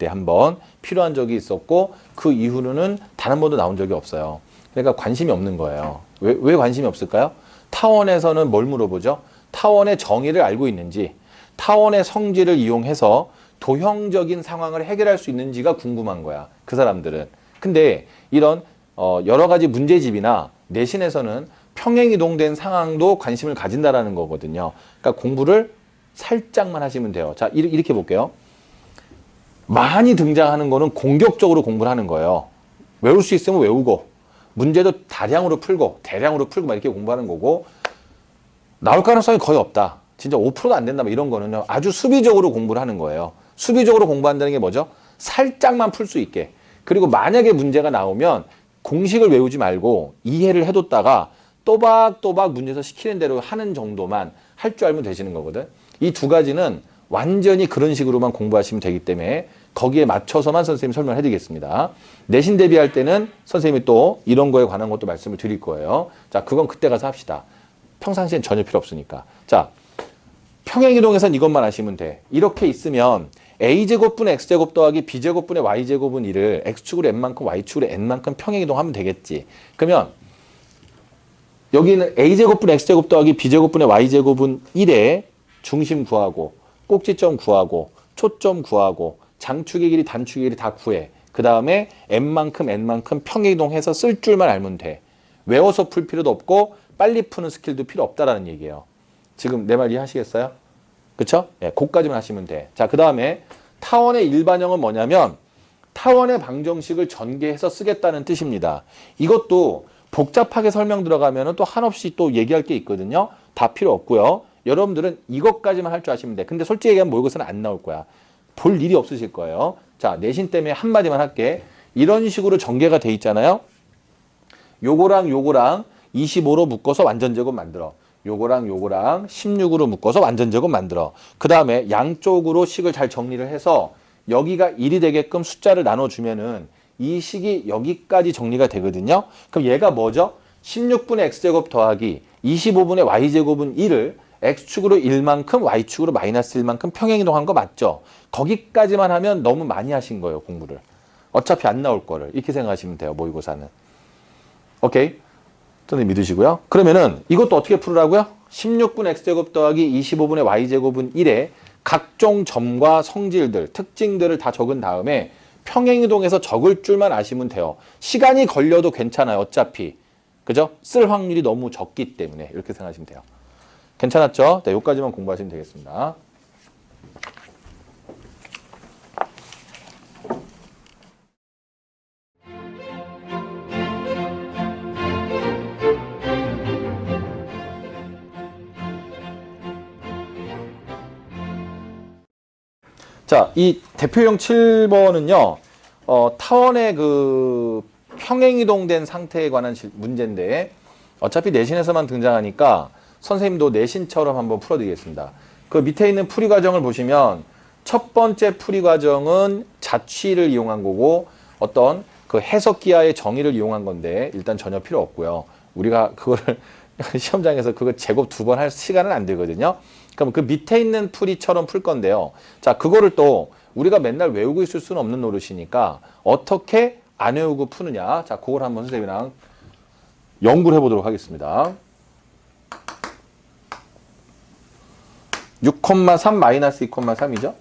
한번 필요한 적이 있었고, 그 이후로는 단 한 번도 나온 적이 없어요. 그러니까 관심이 없는 거예요. 왜 관심이 없을까요? 타원에서는 뭘 물어보죠? 타원의 정의를 알고 있는지, 타원의 성질을 이용해서 도형적인 상황을 해결할 수 있는지가 궁금한 거야. 그 사람들은. 근데 이런 여러 가지 문제집이나 내신에서는 평행이동된 상황도 관심을 가진다라는 거거든요. 그러니까 공부를 살짝만 하시면 돼요. 자, 이렇게 볼게요. 많이 등장하는 거는 공격적으로 공부를 하는 거예요. 외울 수 있으면 외우고, 문제도 대량으로 풀고 막 이렇게 공부하는 거고, 나올 가능성이 거의 없다. 진짜 5%도 안 된다. 뭐 이런 거는요. 아주 수비적으로 공부를 하는 거예요. 수비적으로 공부한다는 게 뭐죠? 살짝만 풀 수 있게. 그리고 만약에 문제가 나오면 공식을 외우지 말고 이해를 해뒀다가 또박또박 문제에서 시키는 대로 하는 정도만 할 줄 알면 되시는 거거든. 이 두 가지는 완전히 그런 식으로만 공부하시면 되기 때문에 거기에 맞춰서만 선생님이 설명을 해드리겠습니다. 내신 대비할 때는 선생님이 또 이런 거에 관한 것도 말씀을 드릴 거예요. 자, 그건 그때 가서 합시다. 평상시엔 전혀 필요 없으니까. 자, 평행이동에선 이것만 아시면 돼. 이렇게 있으면 a제곱분의 x제곱 더하기 b제곱분의 y제곱은 1을 x축으로 n만큼 y축으로 n만큼 평행이동하면 되겠지. 그러면 여기는 a제곱분의 x제곱 더하기 b제곱분의 y제곱은 1에 중심 구하고 꼭지점 구하고 초점 구하고 장축의 길이 단축의 길이 다 구해. 그 다음에 n만큼 평행이동해서 쓸 줄만 알면 돼. 외워서 풀 필요도 없고 빨리 푸는 스킬도 필요 없다라는 얘기예요. 지금 내 말 이해하시겠어요? 그쵸? 예, 그것까지만 하시면 돼. 자, 그 다음에 타원의 일반형은 뭐냐면 타원의 방정식을 전개해서 쓰겠다는 뜻입니다. 이것도 복잡하게 설명 들어가면 또 한없이 또 얘기할 게 있거든요. 다 필요 없고요. 여러분들은 이것까지만 할 줄 아시면 돼. 근데 솔직히 얘기하면 모의고사는 안 나올 거야. 볼 일이 없으실 거예요. 자, 내신 때문에 한마디만 할게. 이런 식으로 전개가 돼 있잖아요. 요거랑 요거랑 25로 묶어서 완전제곱 만들어. 요거랑 요거랑 16으로 묶어서 완전제곱 만들어. 그 다음에 양쪽으로 식을 잘 정리를 해서 여기가 1이 되게끔 숫자를 나눠주면은 이 식이 여기까지 정리가 되거든요. 그럼 얘가 뭐죠? 16분의 x제곱 더하기 25분의 y제곱은 1을 x축으로 1만큼 y축으로 마이너스 1만큼 평행이동한 거 맞죠? 거기까지만 하면 너무 많이 하신 거예요, 공부를. 어차피 안 나올 거를. 이렇게 생각하시면 돼요, 모의고사는. 오케이? 선생님 믿으시고요. 그러면은 이것도 어떻게 풀으라고요? 16분 x제곱 더하기 25분의 y제곱은 1에 각종 점과 성질들, 특징들을 다 적은 다음에 평행이동해서 적을 줄만 아시면 돼요. 시간이 걸려도 괜찮아요. 어차피. 그죠? 쓸 확률이 너무 적기 때문에 이렇게 생각하시면 돼요. 괜찮았죠? 네, 여기까지만 공부하시면 되겠습니다. 자, 이 대표형 7번은요, 타원의 그 평행이동된 상태에 관한 문제인데, 어차피 내신에서만 등장하니까 선생님도 내신처럼 한번 풀어드리겠습니다. 그 밑에 있는 풀이 과정을 보시면 첫 번째 풀이 과정은 자취를 이용한 거고 어떤 그 해석기하의 정의를 이용한 건데 일단 전혀 필요 없고요. 우리가 그거를 시험장에서 그거 제곱 2번 할 시간은 안 되거든요. 그럼 그 밑에 있는 풀이처럼 풀 건데요. 자, 그거를 또 우리가 맨날 외우고 있을 수는 없는 노릇이니까 어떻게 안 외우고 푸느냐. 자, 그걸 한번 선생님이랑 연구를 해보도록 하겠습니다. 6,3 마이너스 2,3이죠?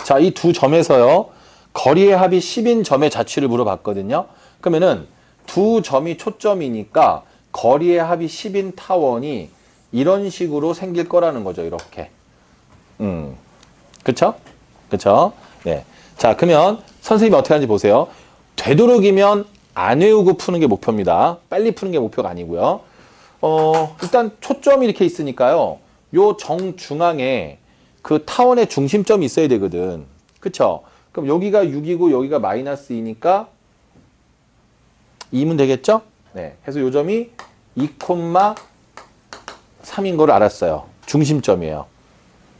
자, 이 두 점에서요. 거리의 합이 10인 점의 자취를 물어봤거든요. 그러면은 두 점이 초점이니까 거리의 합이 10인 타원이 이런 식으로 생길 거라는 거죠. 이렇게. 그쵸? 그쵸? 네. 자, 그러면 선생님이 어떻게 하는지 보세요. 되도록이면 안 외우고 푸는 게 목표입니다. 빨리 푸는 게 목표가 아니고요. 일단 초점이 이렇게 있으니까요. 요 정중앙에 그 타원의 중심점이 있어야 되거든. 그쵸? 그럼 여기가 6이고 여기가 마이너스 2니까 2면 되겠죠? 네. 그래서 요 점이 2,3인 걸 알았어요. 중심점이에요.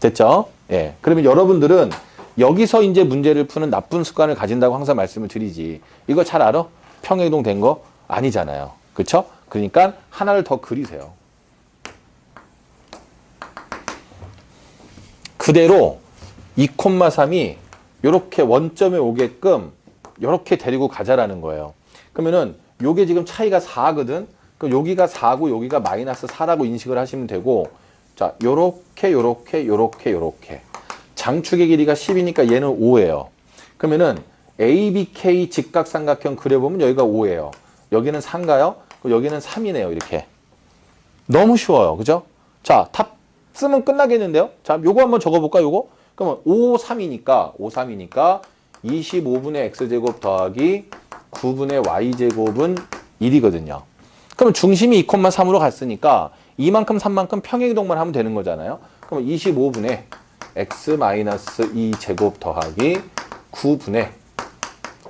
됐죠? 예. 그러면 여러분들은 여기서 이제 문제를 푸는 나쁜 습관을 가진다고 항상 말씀을 드리지. 이거 잘 알아? 평행이동 된 거 아니잖아요. 그쵸? 그러니까 하나를 더 그리세요. 그대로 2,3이 이렇게 원점에 오게끔 이렇게 데리고 가자라는 거예요. 그러면은 요게 지금 차이가 4거든. 그럼 여기가 4고 여기가 마이너스 4라고 인식을 하시면 되고, 자, 요렇게 장축의 길이가 10이니까 얘는 5예요. 그러면은 ABK 직각삼각형 그려보면 여기가 5예요. 여기는 4인가요? 여기는 3이네요. 이렇게. 너무 쉬워요. 그죠? 자, 답 쓰면 끝나겠는데요? 자, 요거 한번 적어볼까, 요거? 그러면 5, 3이니까 25분의 x제곱 더하기 9분의 y제곱은 1이거든요. 그럼 중심이 2,3으로 갔으니까 이만큼 3만큼 평행이동만 하면 되는 거잖아요. 그럼 25분의 x-2제곱 더하기 9분의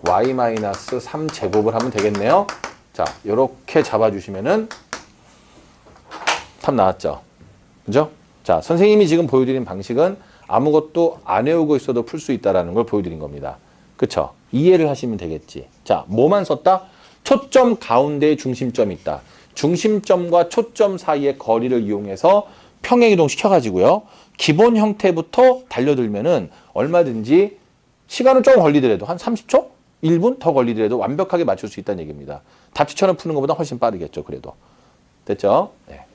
y-3제곱을 하면 되겠네요. 자, 요렇게 잡아주시면은 답 나왔죠. 그죠? 자, 선생님이 지금 보여드린 방식은 아무것도 안 외우고 있어도 풀 수 있다는 걸 보여드린 겁니다. 그쵸? 이해를 하시면 되겠지. 자, 뭐만 썼다? 초점 가운데에 중심점이 있다. 중심점과 초점 사이의 거리를 이용해서 평행이동 시켜가지고요. 기본 형태부터 달려들면은 얼마든지 시간은 조금 걸리더라도 한 30초? 1분 더 걸리더라도 완벽하게 맞출 수 있다는 얘기입니다. 답지처럼 푸는 것보다 훨씬 빠르겠죠. 그래도. 됐죠? 네.